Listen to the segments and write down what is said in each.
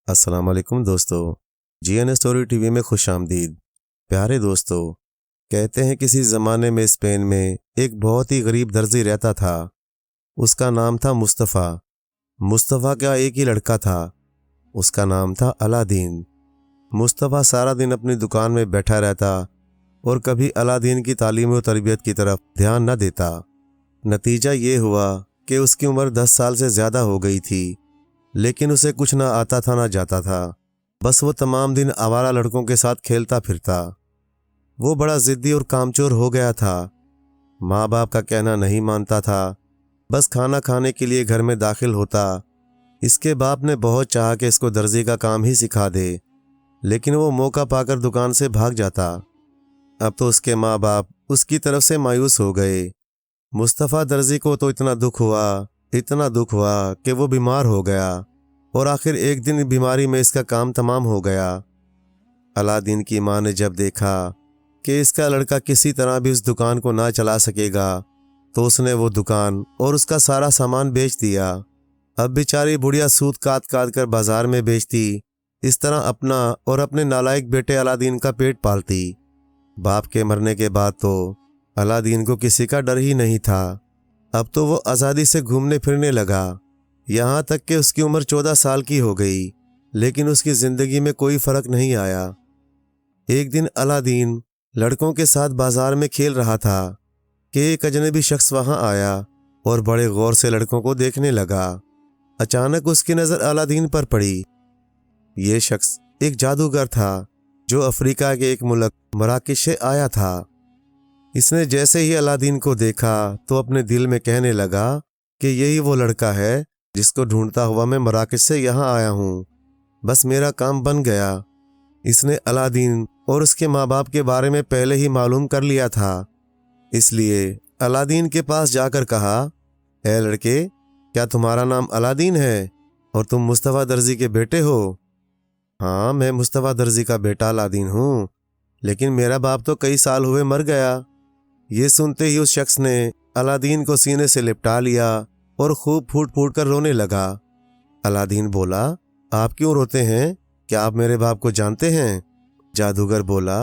अस्सलाम वालेकुम दोस्तों। जीएन स्टोरी टीवी में खुश आमदीद। प्यारे दोस्तों, कहते हैं किसी ज़माने में स्पेन में एक बहुत ही गरीब दर्जी रहता था। उसका नाम था मुस्तफ़ा। मुस्तफ़ा का एक ही लड़का था, उसका नाम था अलादीन। मुस्तफ़ा सारा दिन अपनी दुकान में बैठा रहता और कभी अलादीन की तालीम और तरबियत की तरफ ध्यान न देता। नतीजा ये हुआ कि उसकी उम्र 10 साल से ज़्यादा हो गई थी, लेकिन उसे कुछ ना आता था ना जाता था। बस वो तमाम दिन आवारा लड़कों के साथ खेलता फिरता। वो बड़ा ज़िद्दी और कामचोर हो गया था। माँ बाप का कहना नहीं मानता था, बस खाना खाने के लिए घर में दाखिल होता। इसके बाप ने बहुत चाहा कि इसको दर्जी का काम ही सिखा दे, लेकिन वो मौका पाकर दुकान से भाग जाता। अब तो उसके माँ बाप उसकी तरफ से मायूस हो गए। मुस्तफ़ा दर्जी को तो इतना दुख हुआ कि वो बीमार हो गया और आखिर एक दिन बीमारी में इसका काम तमाम हो गया। अलादीन की माँ ने जब देखा कि इसका लड़का किसी तरह भी उस दुकान को ना चला सकेगा, तो उसने वो दुकान और उसका सारा सामान बेच दिया। अब बेचारी बुढ़िया सूत काट काट कर बाजार में बेचती, इस तरह अपना और अपने नालायक बेटे अलादीन का पेट पालती। बाप के मरने के बाद तो अलादीन को किसी का डर ही नहीं था। अब तो वो आज़ादी से घूमने फिरने लगा, यहाँ तक कि उसकी उम्र 14 साल की हो गई, लेकिन उसकी ज़िंदगी में कोई फ़र्क नहीं आया। एक दिन अलादीन लड़कों के साथ बाजार में खेल रहा था कि एक अजनबी शख्स वहाँ आया और बड़े गौर से लड़कों को देखने लगा। अचानक उसकी नज़र अलादीन पर पड़ी। ये शख्स एक जादूगर था जो अफ्रीका के एक मुल्क मराकश से आया था। इसने जैसे ही अलादीन को देखा तो अपने दिल में कहने लगा कि यही वो लड़का है जिसको ढूंढता हुआ मैं मराकश से यहाँ आया हूँ। बस मेरा काम बन गया। इसने अलादीन और उसके माँ बाप के बारे में पहले ही मालूम कर लिया था, इसलिए अलादीन के पास जाकर कहा, ए लड़के, क्या तुम्हारा नाम अलादीन है और तुम मुस्तफ़ा दर्जी के बेटे हो? हाँ, मैं मुस्तफ़ा दर्जी का बेटा अलादीन हूँ, लेकिन मेरा बाप तो कई साल हुए मर गया। ये सुनते ही उस शख्स ने अलादीन को सीने से लिपटा लिया और खूब फूट फूट कर रोने लगा। अलादीन बोला, आप क्यों रोते हैं? क्या आप मेरे बाप को जानते हैं? जादूगर बोला,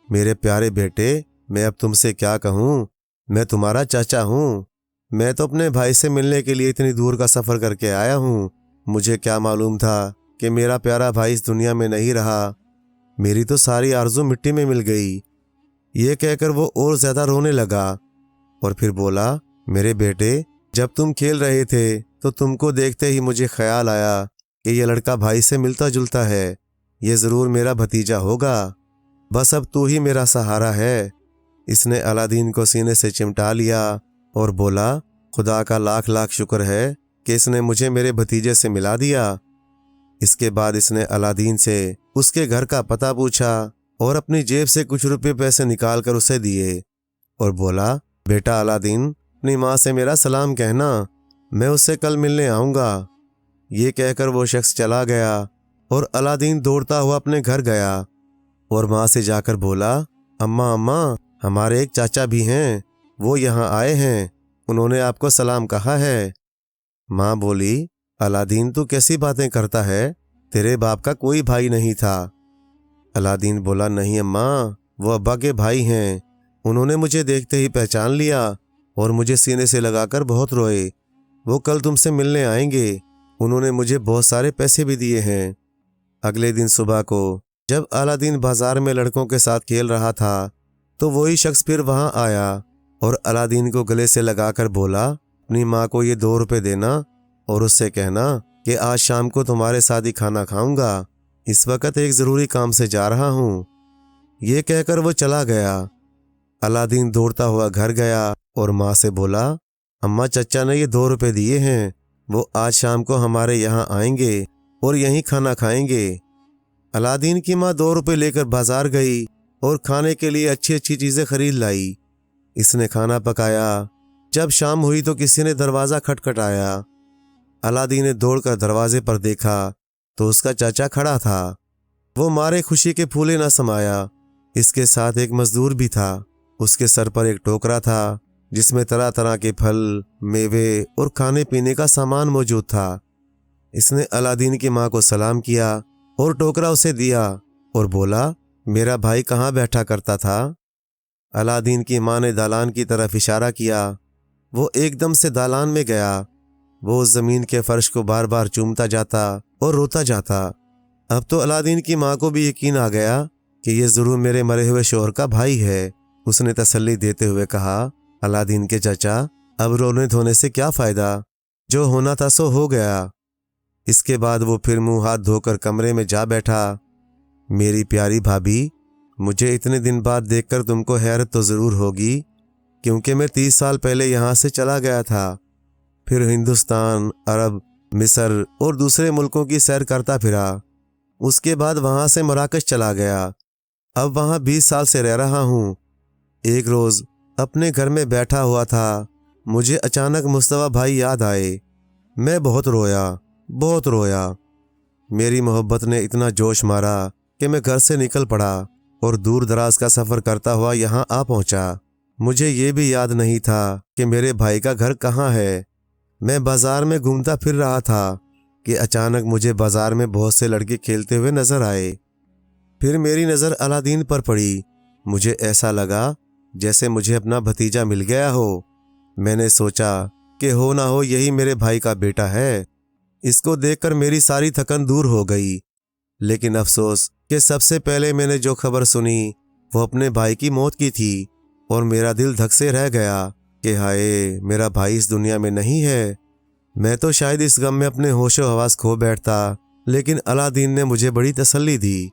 मेरे प्यारे बेटे, मैं अब तुमसे क्या कहूँ, मैं तुम्हारा चाचा हूँ। मैं तो अपने भाई से मिलने के लिए इतनी दूर का सफ़र करके आया हूँ। मुझे क्या मालूम था कि मेरा प्यारा भाई इस दुनिया में नहीं रहा। मेरी तो सारी आरज़ू मिट्टी में मिल गई। ये कहकर वो और ज़्यादा रोने लगा और फिर बोला, मेरे बेटे, जब तुम खेल रहे थे तो तुमको देखते ही मुझे ख्याल आया कि ये लड़का भाई से मिलता जुलता है, ये ज़रूर मेरा भतीजा होगा। बस अब तू ही मेरा सहारा है। इसने अलादीन को सीने से चिमटा लिया और बोला, खुदा का लाख लाख शुक्र है कि इसने मुझे मेरे भतीजे से मिला दिया। इसके बाद इसने अलादीन से उसके घर का पता पूछा और अपनी जेब से कुछ रुपए पैसे निकाल कर उसे दिए और बोला, बेटा अलादीन, अपनी माँ से मेरा सलाम कहना, मैं उससे कल मिलने आऊँगा। ये कहकर वो शख्स चला गया और अलादीन दौड़ता हुआ अपने घर गया और माँ से जाकर बोला, अम्मा अम्मा, हमारे एक चाचा भी हैं, वो यहाँ आए हैं, उन्होंने आपको सलाम कहा है। माँ बोली, अलादीन, तू कैसी बातें करता है? तेरे बाप का कोई भाई नहीं था। अलादीन बोला, नहीं अम्मा, वो अब्बा के भाई हैं। उन्होंने मुझे देखते ही पहचान लिया और मुझे सीने से लगाकर बहुत रोए। वो कल तुमसे मिलने आएंगे। उन्होंने मुझे बहुत सारे पैसे भी दिए हैं। अगले दिन सुबह को जब अलादीन बाजार में लड़कों के साथ खेल रहा था, तो वही शख्स फिर वहां आया और अलादीन को गले से लगाकर बोला, अपनी माँ को ये 2 रुपए देना और उससे कहना कि आज शाम को तुम्हारे साथ ही खाना खाऊंगा। इस वक्त एक ज़रूरी काम से जा रहा हूँ। ये कहकर वो चला गया। अलादीन दौड़ता हुआ घर गया और माँ से बोला, अम्मा, चचा ने ये 2 रुपए दिए हैं, वो आज शाम को हमारे यहाँ आएंगे और यहीं खाना खाएंगे। अलादीन की माँ 2 रुपए लेकर बाजार गई और खाने के लिए अच्छी अच्छी चीज़ें खरीद लाई। इसने खाना पकाया। जब शाम हुई तो किसी ने दरवाज़ा खटखटाया। अलादीन ने दौड़कर दरवाजे पर देखा तो उसका चाचा खड़ा था। वो मारे खुशी के फूले न समाया। इसके साथ एक मजदूर भी था। उसके सर पर एक टोकरा था जिसमें तरह तरह के फल, मेवे और खाने पीने का सामान मौजूद था। इसने अलादीन की माँ को सलाम किया और टोकरा उसे दिया और बोला, मेरा भाई कहाँ बैठा करता था? अलादीन की माँ ने दालान की तरफ इशारा किया। वो एकदम से दालान में गया। वो उस जमीन के फर्श को बार बार चूमता जाता और रोता जाता। अब तो अलादीन की माँ को भी यकीन आ गया कि ये जरूर मेरे मरे हुए शौहर का भाई है। उसने तसल्ली देते हुए कहा, अलादीन के चाचा, अब रोने धोने से क्या फायदा? जो होना था सो हो गया। इसके बाद वो फिर मुंह हाथ धोकर कमरे में जा बैठा। मेरी प्यारी भाभी, मुझे इतने दिन बाद देखकर तुमको हैरत तो ज़रूर होगी, क्योंकि मैं 30 साल पहले यहाँ से चला गया था। फिर हिंदुस्तान, अरब, मिस्र और दूसरे मुल्कों की सैर करता फिरा। उसके बाद वहाँ से मराकश चला गया। अब वहाँ 20 साल से रह रहा हूँ। एक रोज़ अपने घर में बैठा हुआ था, मुझे अचानक मुस्तफ़ा भाई याद आए। मैं बहुत रोया। मेरी मोहब्बत ने इतना जोश मारा कि मैं घर से निकल पड़ा और दूर दराज का सफ़र करता हुआ यहाँ आ पहुँचा। मुझे ये भी याद नहीं था कि मेरे भाई का घर कहाँ है। मैं बाज़ार में घूमता फिर रहा था कि अचानक मुझे बाज़ार में बहुत से लड़के खेलते हुए नज़र आए। फिर मेरी नज़र अलादीन पर पड़ी। मुझे ऐसा लगा जैसे मुझे अपना भतीजा मिल गया हो। मैंने सोचा कि हो ना हो यही मेरे भाई का बेटा है। इसको देखकर मेरी सारी थकन दूर हो गई। लेकिन अफसोस कि सबसे पहले मैंने जो खबर सुनी वो अपने भाई की मौत की थी और मेरा दिल धक से रह गया कि हाय, मेरा भाई इस दुनिया में नहीं है। मैं तो शायद इस गम में अपने होशो हवास खो बैठता, लेकिन अलादीन ने मुझे बड़ी तसल्ली दी।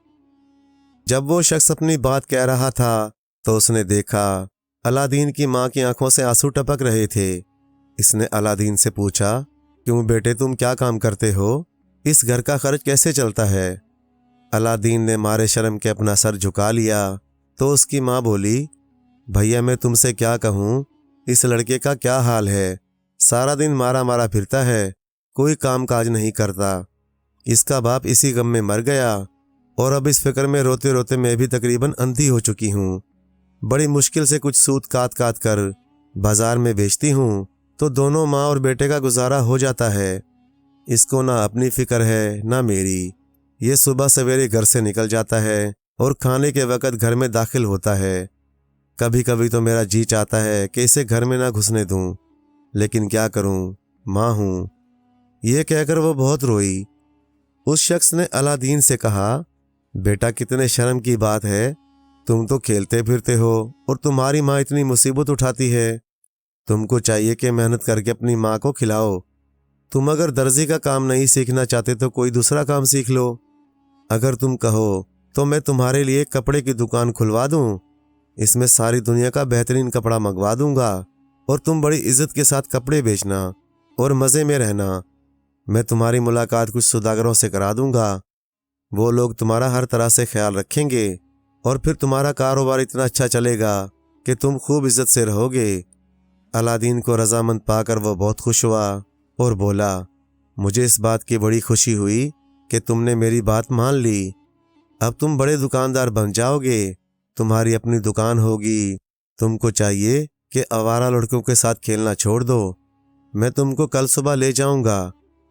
जब वो शख्स अपनी बात कह रहा था तो उसने देखा अलादीन की माँ की आंखों से आंसू टपक रहे थे। इसने अलादीन से पूछा, क्यों बेटे, तुम क्या काम करते हो? इस घर का खर्च कैसे चलता है? अलादीन ने मारे शर्म के अपना सर झुका लिया तो उसकी माँ बोली, भैया मैं तुमसे क्या कहूँ, इस लड़के का क्या हाल है। सारा दिन मारा मारा फिरता है, कोई काम काज नहीं करता। इसका बाप इसी गम में मर गया और अब इस फिक्र में रोते रोते मैं भी तकरीबन अंधी हो चुकी हूँ। बड़ी मुश्किल से कुछ सूत काट काट कर बाजार में बेचती हूँ तो दोनों माँ और बेटे का गुजारा हो जाता है। इसको ना अपनी फिक्र है ना मेरी। ये सुबह सवेरे घर से निकल जाता है और खाने के वक़्त घर में दाखिल होता है। कभी कभी तो मेरा जी चाहता है कि इसे घर में ना घुसने दूं, लेकिन क्या करूं, माँ हूं। ये कहकर वो बहुत रोई। उस शख्स ने अलादीन से कहा, बेटा कितने शर्म की बात है, तुम तो खेलते फिरते हो और तुम्हारी माँ इतनी मुसीबत उठाती है। तुमको चाहिए कि मेहनत करके अपनी माँ को खिलाओ। तुम अगर दर्जी का काम नहीं सीखना चाहते तो कोई दूसरा काम सीख लो। अगर तुम कहो तो मैं तुम्हारे लिए कपड़े की दुकान खुलवा दूं। इसमें सारी दुनिया का बेहतरीन कपड़ा मंगवा दूंगा और तुम बड़ी इज्जत के साथ कपड़े बेचना और मज़े में रहना। मैं तुम्हारी मुलाकात कुछ सौदागरों से करा दूंगा। वो लोग तुम्हारा हर तरह से ख्याल रखेंगे और फिर तुम्हारा कारोबार इतना अच्छा चलेगा कि तुम खूब इज्जत से रहोगे। अलादीन को रजामंद पाकर वो बहुत खुश हुआ और बोला, मुझे इस बात की बड़ी खुशी हुई कि तुमने मेरी बात मान ली। अब तुम बड़े दुकानदार बन जाओगे, तुम्हारी अपनी दुकान होगी। तुमको चाहिए कि आवारा लड़कों के साथ खेलना छोड़ दो। मैं तुमको कल सुबह ले जाऊंगा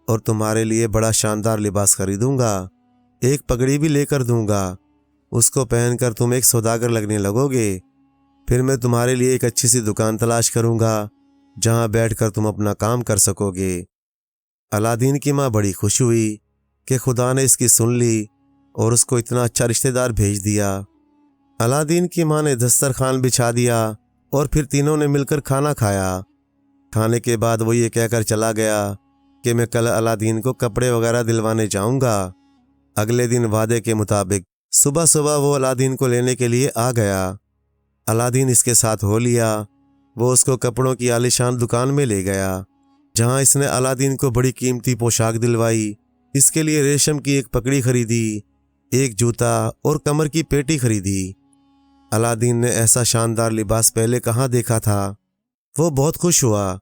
और तुम्हारे लिए बड़ा शानदार लिबास खरीदूंगा। एक पगड़ी भी लेकर दूंगा। उसको पहनकर तुम एक सौदागर लगने लगोगे। फिर मैं तुम्हारे लिए एक अच्छी सी दुकान तलाश करूंगा जहां बैठकर तुम अपना काम कर सकोगे। अलादीन की माँ बड़ी खुश हुई कि खुदा ने इसकी सुन ली और उसको इतना अच्छा रिश्तेदार भेज दिया। अलादीन की माँ ने दस्तरखान बिछा दिया और फिर तीनों ने मिलकर खाना खाया। खाने के बाद वो ये कहकर चला गया कि मैं कल अलादीन को कपड़े वगैरह दिलवाने जाऊंगा। अगले दिन वादे के मुताबिक सुबह सुबह वो अलादीन को लेने के लिए आ गया। अलादीन इसके साथ हो लिया। वो उसको कपड़ों की आलीशान दुकान में ले गया जहां इसने अलादीन को बड़ी कीमती पोशाक दिलवाई। इसके लिए रेशम की एक पगड़ी खरीदी, एक जूता और कमर की पेटी खरीदी। अलादीन ने ऐसा शानदार लिबास पहले कहाँ देखा था। वो बहुत खुश हुआ।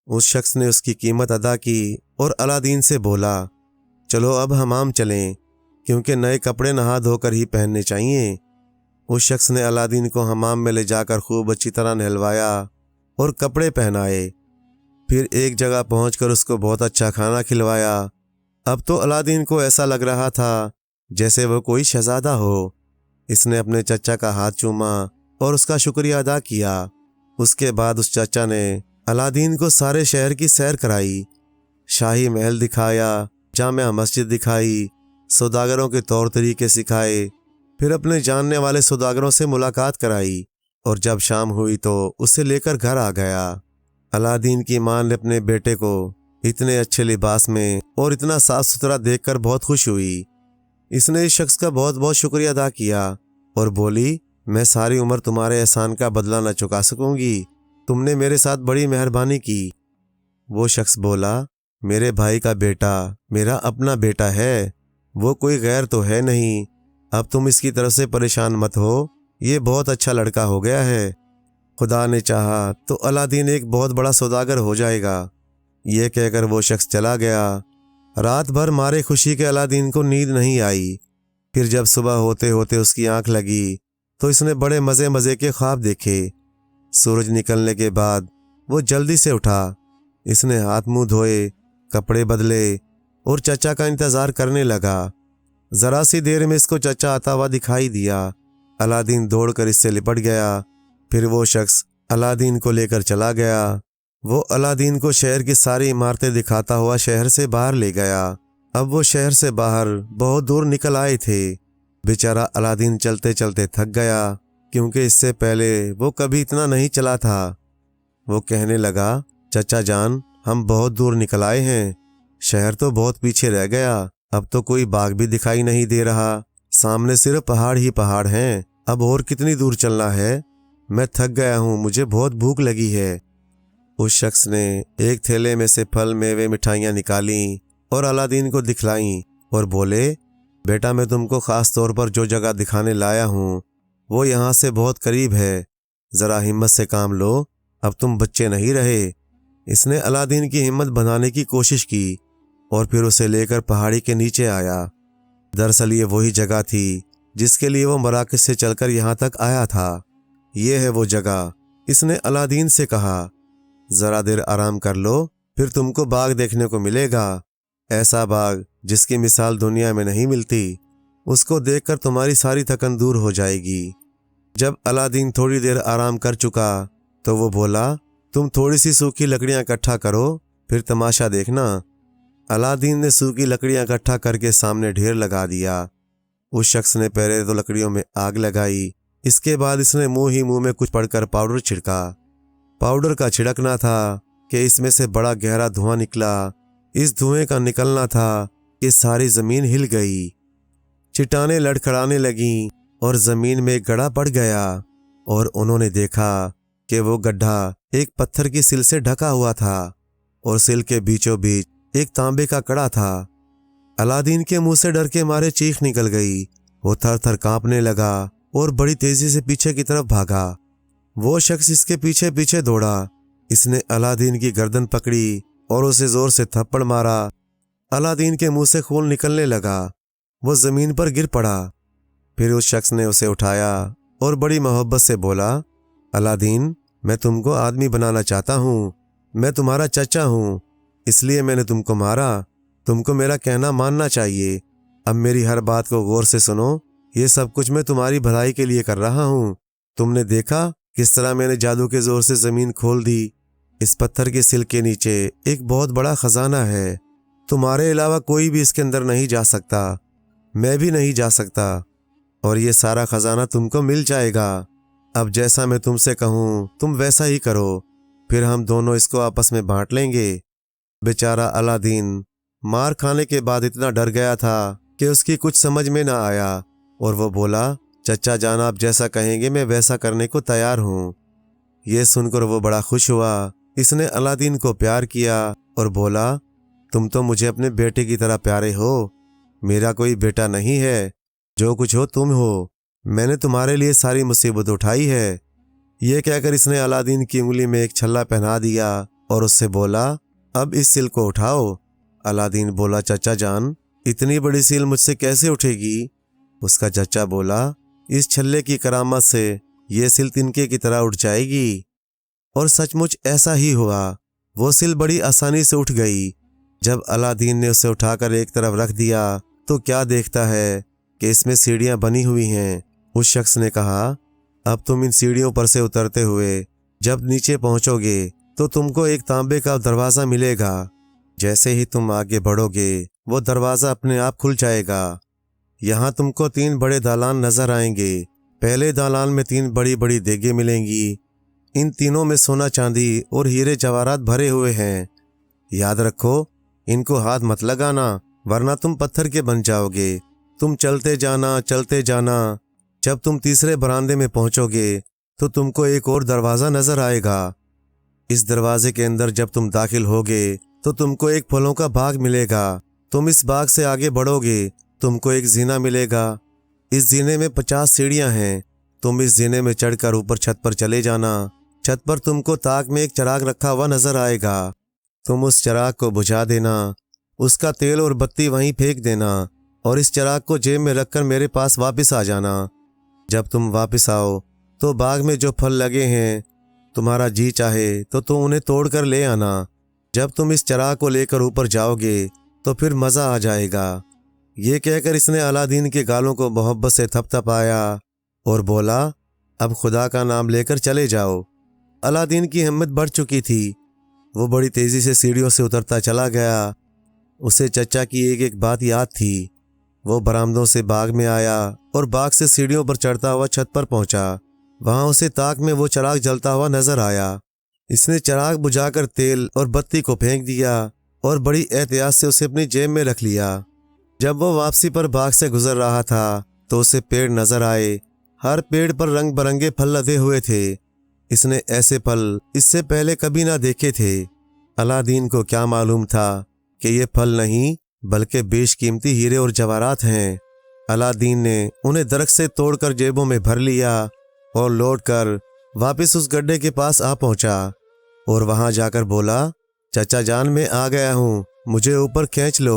उस शख्स ने उसकी कीमत अदा की और अलादीन से बोला, चलो अब हमाम चलें, क्योंकि नए कपड़े नहा धोकर ही पहनने चाहिए। उस शख्स ने अलादीन को हमाम में ले जाकर खूब अच्छी तरह नहलवाया और कपड़े पहनाए। फिर एक जगह पहुंचकर उसको बहुत अच्छा खाना खिलवाया। अब तो अलादीन को ऐसा लग रहा था जैसे वो कोई शहजादा हो। इसने अपने चचा का हाथ चूमा और उसका शुक्रिया अदा किया। उसके बाद उस चचा ने अलादीन को सारे शहर की सैर कराई, शाही महल दिखाया, जामिया मस्जिद दिखाई, सौदागरों के तौर तरीके सिखाए, फिर अपने जानने वाले सौदागरों से मुलाकात कराई और जब शाम हुई तो उसे लेकर घर आ गया। अलादीन की मां ने अपने बेटे को इतने अच्छे लिबास में और इतना साफ सुथरा देखकर बहुत खुश हुई। इसने इस शख्स का बहुत बहुत शुक्रिया अदा किया और बोली, मैं सारी उम्र तुम्हारे एहसान का बदला न चुका सकूंगी, तुमने मेरे साथ बड़ी मेहरबानी की। वो शख्स बोला, मेरे भाई का बेटा मेरा अपना बेटा है, वो कोई गैर तो है नहीं। अब तुम इसकी तरफ से परेशान मत हो, ये बहुत अच्छा लड़का हो गया है। खुदा ने चाहा तो अलादीन एक बहुत बड़ा सौदागर हो जाएगा। ये कहकर वो शख्स चला गया। रात भर मारे खुशी के अलादीन को नींद नहीं आई। फिर जब सुबह होते होते उसकी आंख लगी तो इसने बड़े मज़े मज़े के ख्वाब देखे। सूरज निकलने के बाद वो जल्दी से उठा। इसने हाथ मुंह धोए, कपड़े बदले और चचा का इंतज़ार करने लगा। ज़रा सी देर में इसको चचा आता हुआ दिखाई दिया। अलादीन दौड़कर इससे लिपट गया। फिर वो शख्स अलादीन को लेकर चला गया। वो अलादीन को शहर की सारी इमारतें दिखाता हुआ शहर से बाहर ले गया। अब वो शहर से बाहर बहुत दूर निकल आए थे। बेचारा अलादीन चलते चलते थक गया, क्योंकि इससे पहले वो कभी इतना नहीं चला था। वो कहने लगा, चचा जान, हम बहुत दूर निकल आए हैं, शहर तो बहुत पीछे रह गया। अब तो कोई बाग भी दिखाई नहीं दे रहा, सामने सिर्फ पहाड़ ही पहाड़ हैं। अब और कितनी दूर चलना है? मैं थक गया हूँ, मुझे बहुत भूख लगी है। उस शख्स ने एक थैले में से फल, मेवे, मिठाइयाँ निकाली और अलादीन को दिखलाईं और बोले, बेटा मैं तुमको ख़ास तौर पर जो जगह दिखाने लाया हूँ वो यहाँ से बहुत करीब है, ज़रा हिम्मत से काम लो, अब तुम बच्चे नहीं रहे। इसने अलादीन की हिम्मत बनाने की कोशिश की और फिर उसे लेकर पहाड़ी के नीचे आया। दरअसल ये वही जगह थी जिसके लिए वो मराकश से चलकर यहाँ तक आया था। ये है वो जगह। इसने अलादीन से कहा, ज़रा देर आराम कर लो, फिर तुमको बाग देखने को मिलेगा, ऐसा बाग जिसकी मिसाल दुनिया में नहीं मिलती। उसको देखकर तुम्हारी सारी थकन दूर हो जाएगी। जब अलादीन थोड़ी देर आराम कर चुका तो वो बोला, तुम थोड़ी सी सूखी लकड़ियाँ इकट्ठा करो, फिर तमाशा देखना। अलादीन ने सूखी लकड़ियाँ इकट्ठा करके सामने ढेर लगा दिया। उस शख्स ने पहले तो लकड़ियों में आग लगाई, इसके बाद इसने मुंह ही मुंह में कुछ पड़कर पाउडर छिड़का। पाउडर का छिड़कना था कि इसमें से बड़ा गहरा धुआं निकला। इस धुएं का निकलना था कि सारी ज़मीन हिल गई, चट्टानें लड़खड़ाने लगीं और ज़मीन में एक गड्ढा पड़ गया और उन्होंने देखा कि वो गड्ढा एक पत्थर की सिल से ढका हुआ था और सिल के बीचों बीच एक तांबे का कड़ा था। अलादीन के मुंह से डर के मारे चीख निकल गई। वो थर थर कांपने लगा और बड़ी तेजी से पीछे की तरफ भागा। वो शख्स इसके पीछे पीछे दौड़ा। इसने अलादीन की गर्दन पकड़ी और उसे जोर से थप्पड़ मारा। अलादीन के मुंह से खून निकलने लगा। वो जमीन पर गिर पड़ा। फिर उस शख्स ने उसे उठाया और बड़ी मोहब्बत से बोला, अलादीन, मैं तुमको आदमी बनाना चाहता हूँ, मैं तुम्हारा चचा हूँ, इसलिए मैंने तुमको मारा। तुमको मेरा कहना मानना चाहिए। अब मेरी हर बात को गौर से सुनो, ये सब कुछ मैं तुम्हारी भलाई के लिए कर रहा हूँ। तुमने देखा किस तरह मैंने जादू के जोर से जमीन खोल दी। इस पत्थर के सिल के नीचे एक बहुत बड़ा खजाना है। तुम्हारे अलावा कोई भी इसके अंदर नहीं जा सकता, मैं भी नहीं जा सकता, और ये सारा खजाना तुमको मिल जाएगा। अब जैसा मैं तुमसे कहूँ तुम वैसा ही करो, फिर हम दोनों इसको आपस में बांट लेंगे। बेचारा अलादीन मार खाने के बाद इतना डर गया था कि उसकी कुछ समझ में ना आया और वो बोला, चचा जान, आप जैसा कहेंगे मैं वैसा करने को तैयार हूँ। ये सुनकर वो बड़ा खुश हुआ। इसने अलादीन को प्यार किया और बोला, तुम तो मुझे अपने बेटे की तरह प्यारे हो। मेरा कोई बेटा नहीं है, जो कुछ हो तुम हो। मैंने तुम्हारे लिए सारी मुसीबत उठाई है। ये कहकर इसने अलादीन की उंगली में एक छल्ला पहना दिया और उससे बोला, अब इस सिल को उठाओ। अलादीन बोला, चचा जान, इतनी बड़ी सील मुझसे कैसे उठेगी? उसका चचा बोला, इस छल्ले की करामत से ये सिल तिनके की तरह उठ जाएगी। और सचमुच ऐसा ही हुआ। वो सिल बड़ी आसानी से उठ गई। जब अलादीन ने उसे उठाकर एक तरफ रख दिया तो क्या देखता है کہ इसमें सीढ़ियां बनी हुई हैं। उस शख्स ने कहा, अब तुम इन सीढ़ियों पर से उतरते हुए जब नीचे पहुंचोगे तो तुमको एक तांबे का दरवाज़ा मिलेगा। जैसे ही तुम आगे बढ़ोगे वो दरवाज़ा अपने आप खुल जाएगा। यहाँ तुमको 3 बड़े दालान नजर आएंगे। पहले दालान में 3 बड़ी बड़ी देगें मिलेंगी। इन तीनों में सोना चांदी और हीरे जवाहरात भरे हुए हैं। याद रखो, इनको हाथ मत लगाना वरना तुम पत्थर के बन जाओगे। तुम चलते जाना। जब तुम तीसरे बरामदे में पहुंचोगे तो तुमको एक और दरवाज़ा नजर आएगा। इस दरवाजे के अंदर जब तुम दाखिल होगे तो तुमको एक फलों का बाग मिलेगा। तुम इस बाग से आगे बढ़ोगे, तुमको एक जीना मिलेगा। इस जीने में 50 सीढ़ियां हैं। तुम इस जीने में चढ़कर ऊपर छत पर चले जाना। छत पर तुमको ताक में एक चिराग रखा हुआ नजर आएगा। तुम उस चिराग को बुझा देना, उसका तेल और बत्ती वहीं फेंक देना और इस चिराग को जेब में रखकर मेरे पास वापस आ जाना। जब तुम वापस आओ तो बाग में जो फल लगे हैं, तुम्हारा जी चाहे तो तुम उन्हें तोड़कर ले आना। जब तुम इस चिराग को लेकर ऊपर जाओगे तो फिर मज़ा आ जाएगा। ये कहकर इसने अलादीन के गालों को मोहब्बत से थपथपाया और बोला, अब खुदा का नाम लेकर चले जाओ। अलादीन की हिम्मत बढ़ चुकी थी। वो बड़ी तेज़ी से सीढ़ियों से उतरता चला गया। उसे चचा की एक बात याद थी। वो बरामदों से बाग में आया और बाग से सीढ़ियों पर चढ़ता हुआ छत पर पहुंचा। वहां उसे ताक में वो चिराग जलता हुआ नजर आया। इसने चिराग बुझाकर तेल और बत्ती को फेंक दिया और बड़ी एहतियात से उसे अपनी जेब में रख लिया। जब वो वापसी पर बाग से गुजर रहा था तो उसे पेड़ नजर आए। हर पेड़ पर रंग बिरंगे फल लदे हुए थे। इसने ऐसे फल इससे पहले कभी ना देखे थे। अलादीन को क्या मालूम था कि ये फल नहीं बल्कि बेशकीमती हीरे और जवाहरात हैं। अलादीन ने उन्हें दरख्त से तोड़कर जेबों में भर लिया और लौटकर वापस उस गड्ढे के पास आ पहुंचा और वहां जाकर बोला, चचा जान मैं आ गया हूँ, मुझे ऊपर खींच लो।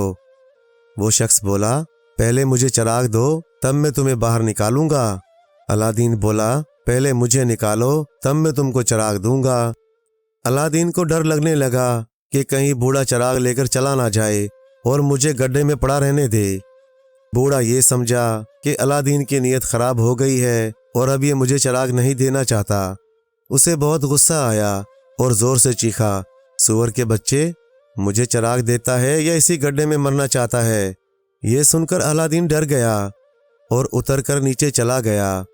वो शख्स बोला, पहले मुझे चिराग दो तब मैं तुम्हें बाहर निकालूंगा। अलादीन बोला, पहले मुझे निकालो तब मैं तुमको चिराग दूंगा। अलादीन को डर लगने लगा कि कहीं बूढ़ा चिराग लेकर चला ना जाए और मुझे गड्ढे में पड़ा रहने दे। बूढ़ा ये समझा कि अलादीन की नीयत खराब हो गई है और अब ये मुझे चिराग नहीं देना चाहता। उसे बहुत गुस्सा आया और जोर से चीखा, सूअर के बच्चे, मुझे चिराग देता है या इसी गड्ढे में मरना चाहता है। ये सुनकर अलादीन डर गया और उतरकर नीचे चला गया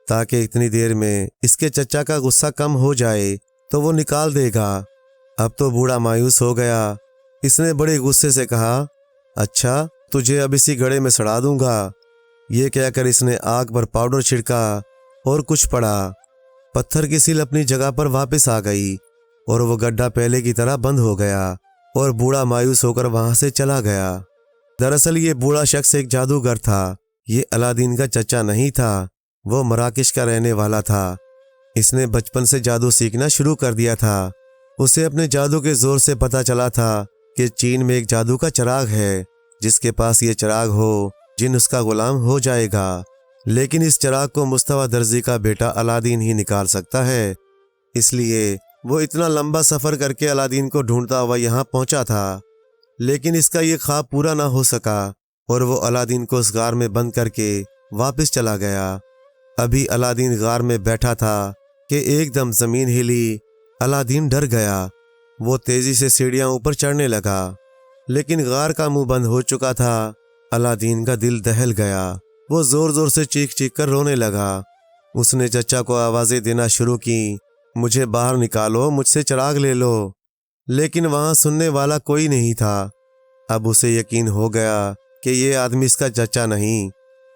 ताकि इतनी देर में इसके चचा का गुस्सा कम हो जाए तो वो निकाल देगा। अब तो बूढ़ा मायूस हो गया। इसने बड़े गुस्से से कहा, अच्छा तुझे अब इसी गड्ढे में सड़ा दूंगा। ये कहकर इसने आग पर पाउडर छिड़का और कुछ पड़ा। पत्थर की सील अपनी जगह पर वापस आ गई और वो गड्ढा पहले की तरह बंद हो गया और बूढ़ा मायूस होकर वहां से चला गया। दरअसल ये बूढ़ा शख्स एक जादूगर था। ये अलादीन का चचा नहीं था, वो मराकश का रहने वाला था। इसने बचपन से जादू सीखना शुरू कर दिया था। उसे अपने जादू के जोर से पता चला था कि चीन में एक जादू का चिराग है। जिसके पास ये चिराग हो जिन उसका गुलाम हो जाएगा। लेकिन इस चिराग को मुस्तफा दर्जी का बेटा अलादीन ही निकाल सकता है। इसलिए वो इतना लंबा सफ़र करके अलादीन को ढूंढता हुआ यहाँ पहुँचा था। लेकिन इसका ये ख्वाब पूरा ना हो सका और वो अलादीन को उस गार में बंद करके वापस चला गया। अभी अलादीन गार में बैठा था कि एकदम ज़मीन हिली। अलादीन डर गया। वो तेज़ी से सीढ़ियाँ ऊपर चढ़ने लगा, लेकिन गार का मुंह बंद हो चुका था। अलादीन का दिल दहल गया। वो ज़ोर ज़ोर से चीख चीख कर रोने लगा। उसने चचा को आवाज़ें देना शुरू की, मुझे बाहर निकालो, मुझसे चिराग ले लो। लेकिन वहाँ सुनने वाला कोई नहीं था। अब उसे यकीन हो गया कि ये आदमी इसका चचा नहीं,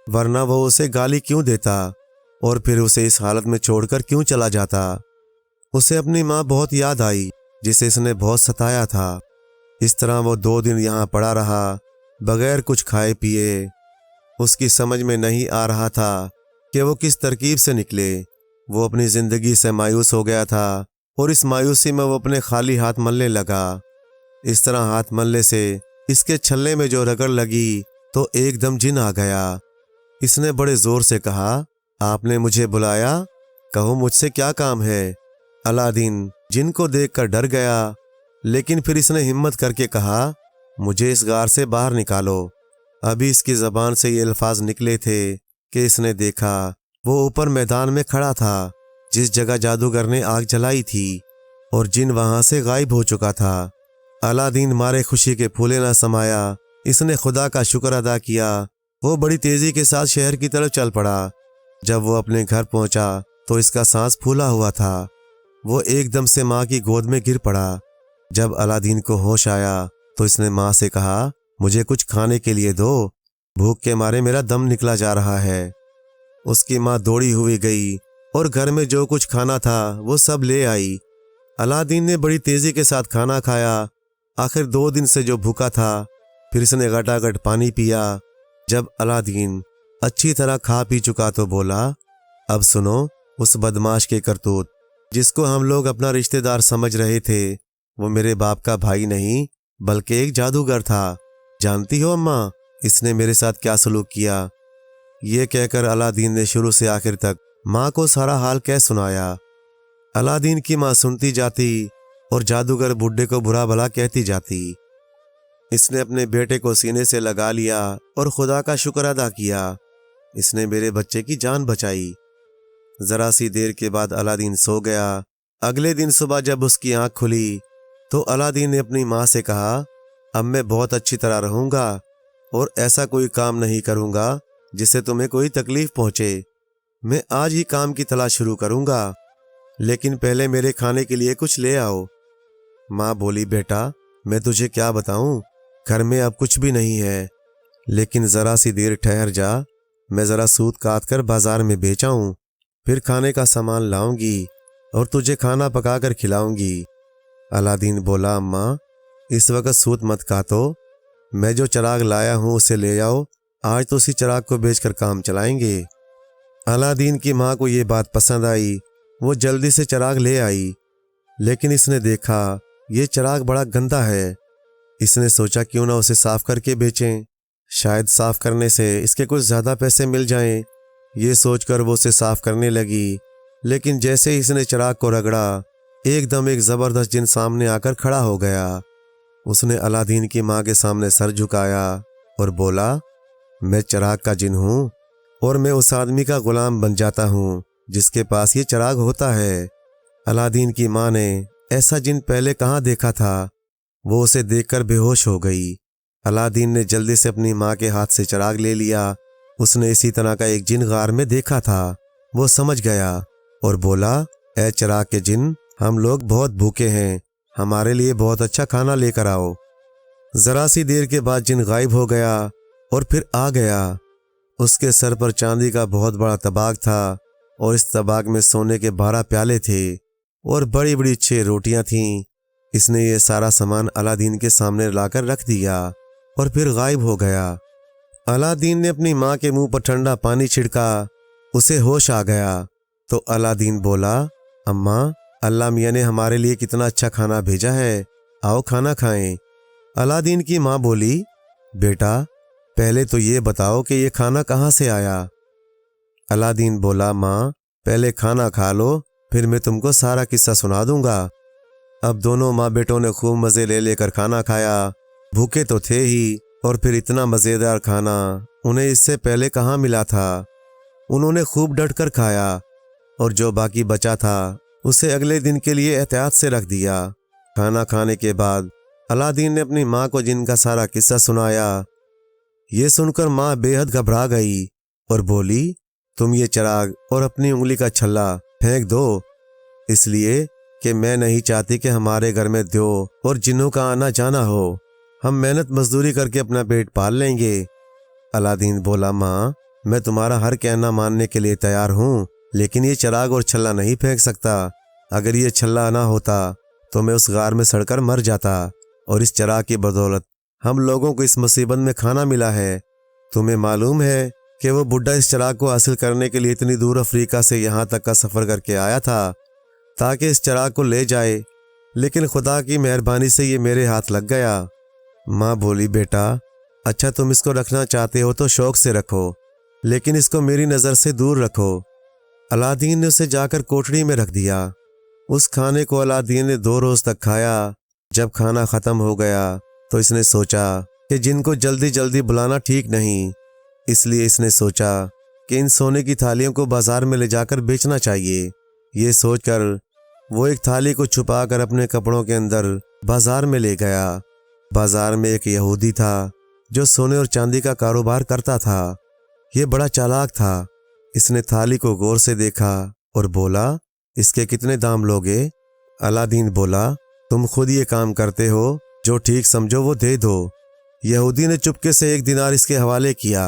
वरना वो उसे गाली क्यों देता और फिर उसे इस हालत में छोड़कर क्यों चला जाता। उसे अपनी माँ बहुत याद आई जिसे इसने बहुत सताया था। इस तरह वो 2 दिन यहाँ पड़ा रहा बगैर कुछ खाए पिए। उसकी समझ में नहीं आ रहा था कि वो किस तरकीब से निकले। वो अपनी ज़िंदगी से मायूस हो गया था और इस मायूसी में वो अपने खाली हाथ मलने लगा। इस तरह हाथ मलने से इसके छल्ले में जो रगड़ लगी तो एकदम जिन आ गया। इसने बड़े ज़ोर से कहा, आपने मुझे बुलाया, कहो मुझसे क्या काम है। अलादीन जिन को देखकर डर गया, लेकिन फिर इसने हिम्मत करके कहा, मुझे इस गार से बाहर निकालो। ابھی اس کی زبان سے یہ الفاظ نکلے تھے کہ اس نے دیکھا وہ اوپر میدان میں کھڑا تھا جس جگہ جادوگر نے آگ جلائی تھی، اور جن وہاں سے غائب ہو چکا تھا۔ الادین مارے خوشی کے پھولے نہ سمایا، اس نے خدا کا شکر ادا کیا۔ وہ بڑی تیزی کے ساتھ شہر کی طرف چل پڑا۔ جب وہ اپنے گھر پہنچا تو اس کا سانس پھولا ہوا تھا۔ وہ ایک دم سے ماں کی گود میں گر پڑا۔ جب الادین کو ہوش آیا تو اس نے ماں سے کہا، مجھے کچھ کھانے کے لیے دو، بھوک کے مارے میرا دم نکلا جا رہا ہے۔ اس کی ماں دوڑی ہوئی گئی اور گھر میں جو کچھ کھانا تھا وہ سب لے آئی۔ الادین نے بڑی تیزی کے ساتھ کھانا کھایا۔ آخر 2 دن سے جو بھوکا تھا، پھر اس نے گھٹاگھٹ پانی پیا۔ جب الادین اچھی طرح کھا پی چکا تو بولا، اب سنو اس بدماش کے کرتوت، جس کو ہم لوگ اپنا رشتہ دار سمجھ رہے تھے، وہ میرے باپ کا بھائی نہیں بلکہ ایک جادوگر تھا۔ جانتی ہو اماں اس نے میرے ساتھ کیا سلوک کیا؟ یہ کہہ کر الادین نے شروع سے آخر تک ماں کو سارا حال کہہ سنایا۔ الادین کی ماں سنتی جاتی اور جادوگر بڈھے کو برا بھلا کہتی جاتی۔ اس نے اپنے بیٹے کو سینے سے لگا لیا اور خدا کا شکر ادا کیا، اس نے میرے بچے کی جان بچائی۔ ذرا سی دیر کے بعد الادین سو گیا۔ اگلے دن صبح جب اس کی آنکھ کھلی تو الادین نے اپنی ماں سے کہا، اب میں بہت اچھی طرح رہوں گا اور ایسا کوئی کام نہیں کروں گا جس سے تمہیں کوئی تکلیف پہنچے۔ میں آج ہی کام کی تلاش شروع کروں گا، لیکن پہلے میرے کھانے کے لیے کچھ لے آؤ۔ ماں بولی، بیٹا میں تجھے کیا بتاؤں، گھر میں اب کچھ بھی نہیں ہے، لیکن ذرا سی دیر ٹھہر جا، میں ذرا سوت کاٹ کر بازار میں بیچاؤں، پھر کھانے کا سامان لاؤں گی اور تجھے کھانا پکا کر کھلاؤں گی۔ الادین بولا، اماں اس وقت سوت مت کاٹو، میں جو چراغ لایا ہوں اسے لے آؤ، آج تو اسی چراغ کو بیچ کر کام چلائیں گے۔ الادین کی ماں کو یہ بات پسند آئی، وہ جلدی سے چراغ لے آئی، لیکن اس نے دیکھا یہ چراغ بڑا گندا ہے۔ اس نے سوچا کیوں نہ اسے صاف کر کے بیچیں، شاید صاف کرنے سے اس کے کچھ زیادہ پیسے مل جائیں۔ یہ سوچ کر وہ اسے صاف کرنے لگی، لیکن جیسے ہی اس نے چراغ کو رگڑا، ایک دم ایک زبردست جن سامنے آ کر کھڑا ہو گیا۔ اس نے الادین کی ماں کے سامنے سر جھکایا اور بولا، میں چراغ کا جن ہوں اور میں اس آدمی کا غلام بن جاتا ہوں جس کے پاس یہ چراغ ہوتا ہے۔ الادین کی ماں نے ایسا جن پہلے کہاں دیکھا تھا، وہ اسے دیکھ کر بے ہوش ہو گئی۔ الادین نے جلدی سے اپنی ماں کے ہاتھ سے چراغ لے لیا۔ اس نے اسی طرح کا ایک جن غار میں دیکھا تھا، وہ سمجھ گیا اور بولا، اے چراغ کے جن، ہم لوگ بہت بھوکے ہیں، ہمارے لیے بہت اچھا کھانا لے کر آؤ۔ ذرا سی دیر کے بعد جن غائب ہو گیا اور پھر آ گیا۔ اس کے سر پر چاندی کا بہت بڑا طباق تھا اور اس طباق میں سونے کے 12 پیالے تھے اور بڑی بڑی 6 روٹیاں تھیں۔ اس نے یہ سارا سامان الادین کے سامنے لا کر رکھ دیا اور پھر غائب ہو گیا۔ الادین نے اپنی ماں کے منہ پر ٹھنڈا پانی چھڑکا، اسے ہوش آ گیا تو الادین بولا، اماں اللہ میاں نے ہمارے لیے کتنا اچھا کھانا بھیجا ہے، آؤ کھانا کھائیں۔ الادین کی ماں بولی، بیٹا پہلے تو یہ بتاؤ کہ یہ کھانا کہاں سے آیا؟ الادین بولا، ماں پہلے کھانا کھا لو، پھر میں تم کو سارا قصہ سنا دوں گا۔ اب دونوں ماں بیٹوں نے خوب مزے لے کر کھانا کھایا۔ بھوکے تو تھے ہی، اور پھر اتنا مزیدار کھانا انہیں اس سے پہلے کہاں ملا تھا۔ انہوں نے خوب ڈٹ کر کھایا اور جو باقی بچا تھا اسے اگلے دن کے لیے احتیاط سے رکھ دیا۔ کھانا کھانے کے بعد الادین نے اپنی ماں کو جن کا سارا قصہ سنایا۔ یہ سن کر ماں بے حد گھبرا گئی اور بولی، تم یہ چراغ اور اپنی انگلی کا چھلا پھینک دو، اس لیے کہ میں نہیں چاہتی کہ ہمارے گھر میں دیو اور جنوں کا آنا جانا ہو، ہم محنت مزدوری کر کے اپنا پیٹ پال لیں گے۔ الادین بولا، ماں میں تمہارا ہر کہنا ماننے کے لیے تیار ہوں، لیکن یہ چراغ اور چھلا نہیں پھینک سکتا۔ اگر یہ چھلا نہ ہوتا تو میں اس غار میں سڑ کر مر جاتا، اور اس چراغ کی بدولت ہم لوگوں کو اس مصیبت میں کھانا ملا ہے۔ تمہیں معلوم ہے کہ وہ بڈھا اس چراغ کو حاصل کرنے کے لیے اتنی دور افریقہ سے یہاں تک کا سفر کر کے آیا تھا تاکہ اس چراغ کو لے جائے، لیکن خدا کی مہربانی سے یہ میرے ہاتھ لگ گیا۔ ماں بولی، بیٹا اچھا تم اس کو رکھنا چاہتے ہو تو شوق سے رکھو، لیکن اس کو میری نظر سے دور رکھو۔ الادین نے اسے جا کر کوٹڑی میں رکھ دیا۔ اس کھانے کو الادین نے 2 روز تک کھایا۔ جب کھانا ختم ہو گیا تو اس نے سوچا کہ جن کو جلدی جلدی بلانا ٹھیک نہیں، اس لیے اس نے سوچا کہ ان سونے کی تھالیوں کو بازار میں لے جا کر بیچنا چاہیے۔ یہ سوچ کر وہ ایک تھالی کو چھپا کر اپنے کپڑوں کے اندر بازار میں لے گیا۔ بازار میں ایک یہودی تھا جو سونے اور چاندی کا کاروبار کرتا تھا۔ یہ بڑا چالاک تھا۔ اس نے تھالی کو غور سے دیکھا اور بولا، اس کے کتنے دام لوگے؟ الادین بولا، تم خود یہ کام کرتے ہو، جو ٹھیک سمجھو وہ دے دو۔ یہودی نے چپکے سے 1 دینار اس کے حوالے کیا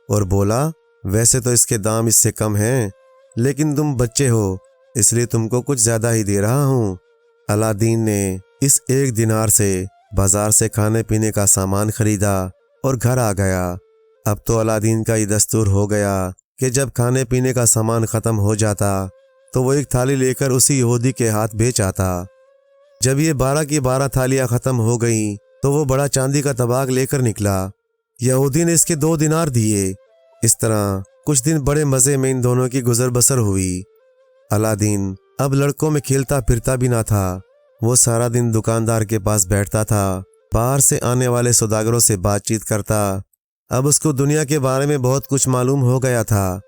اور بولا، ویسے تو اس کے دام اس سے کم ہیں، لیکن تم بچے ہو اس لیے تم کو کچھ زیادہ ہی دے رہا ہوں۔ الادین نے اس 1 دینار سے بازار سے کھانے پینے کا سامان خریدا اور گھر آ گیا۔ اب تو الادین کا یہ دستور ہو گیا کہ جب کھانے پینے کا سامان ختم ہو جاتا تو وہ ایک تھالی لے کر اسی یہودی کے ہاتھ بیچ آتا۔ جب یہ 12 کی 12 تھالیاں ختم ہو گئیں تو وہ بڑا چاندی کا طباق لے کر نکلا۔ یہودی نے اس کے 2 دینار دیے۔ اس طرح کچھ دن بڑے مزے میں ان دونوں کی گزر بسر ہوئی۔ الادین اب لڑکوں میں کھیلتا پھرتا بھی نہ تھا۔ وہ سارا دن دکاندار کے پاس بیٹھتا تھا، باہر سے آنے والے سوداگروں سے بات چیت کرتا۔ اب اس کو دنیا کے بارے میں بہت کچھ معلوم ہو گیا تھا۔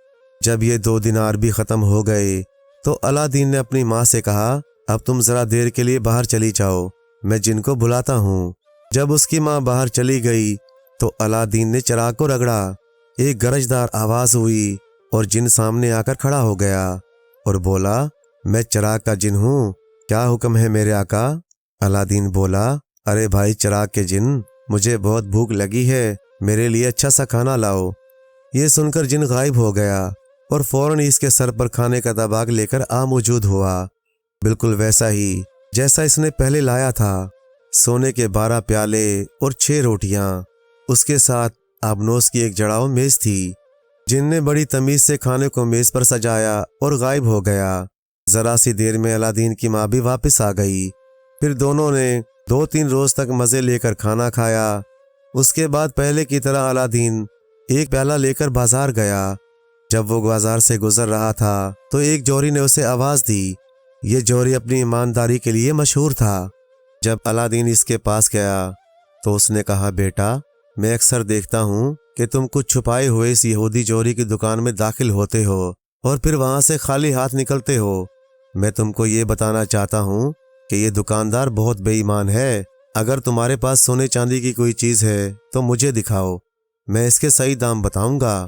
جب یہ 2 دینار بھی ختم ہو گئے تو الادین نے اپنی ماں سے کہا، اب تم ذرا دیر کے لیے باہر چلی جاؤ، میں جن کو بلاتا ہوں۔ جب اس کی ماں باہر چلی گئی تو الادین نے چراغ کو رگڑا۔ ایک گرجدار آواز ہوئی اور جن سامنے آ کر کھڑا ہو گیا اور بولا، میں چراغ کا جن ہوں، کیا حکم ہے میرے آقا؟ الادین بولا، ارے بھائی چراغ کے جن، مجھے بہت بھوک لگی ہے، میرے لیے اچھا سا کھانا لاؤ۔ یہ سن کر جن غائب ہو گیا اور فوراً اس کے سر پر کھانے کا طباق لے کر موجود ہوا، بالکل ویسا ہی جیسا اس نے پہلے لایا تھا۔ سونے کے 12 پیالے اور 6 روٹیاں، اس کے ساتھ آبنوس کی ایک جڑاؤ میز تھی۔ جن نے بڑی تمیز سے کھانے کو میز پر سجایا اور غائب ہو گیا۔ ذرا سی دیر میں الادین کی ماں بھی واپس آ گئی۔ پھر دونوں نے 2-3 روز تک مزے لے کر کھانا کھایا۔ اس کے بعد پہلے کی طرح الادین ایک پیالہ لے کر بازار گیا۔ جب وہ بازار سے گزر رہا تھا تو ایک جوہری نے اسے آواز دی۔ یہ جوہری اپنی ایمانداری کے لیے مشہور تھا۔ جب الادین اس کے پاس گیا تو اس نے کہا، بیٹا، میں اکثر دیکھتا ہوں کہ تم کچھ چھپائے ہوئے اس یہودی جوہری کی دکان میں داخل ہوتے ہو اور پھر وہاں سے خالی ہاتھ نکلتے ہو۔ میں تم کو یہ بتانا چاہتا ہوں کہ یہ دکاندار بہت بے ایمان ہے۔ اگر تمہارے پاس سونے چاندی کی کوئی چیز ہے تو مجھے دکھاؤ، میں اس کے صحیح دام بتاؤں گا۔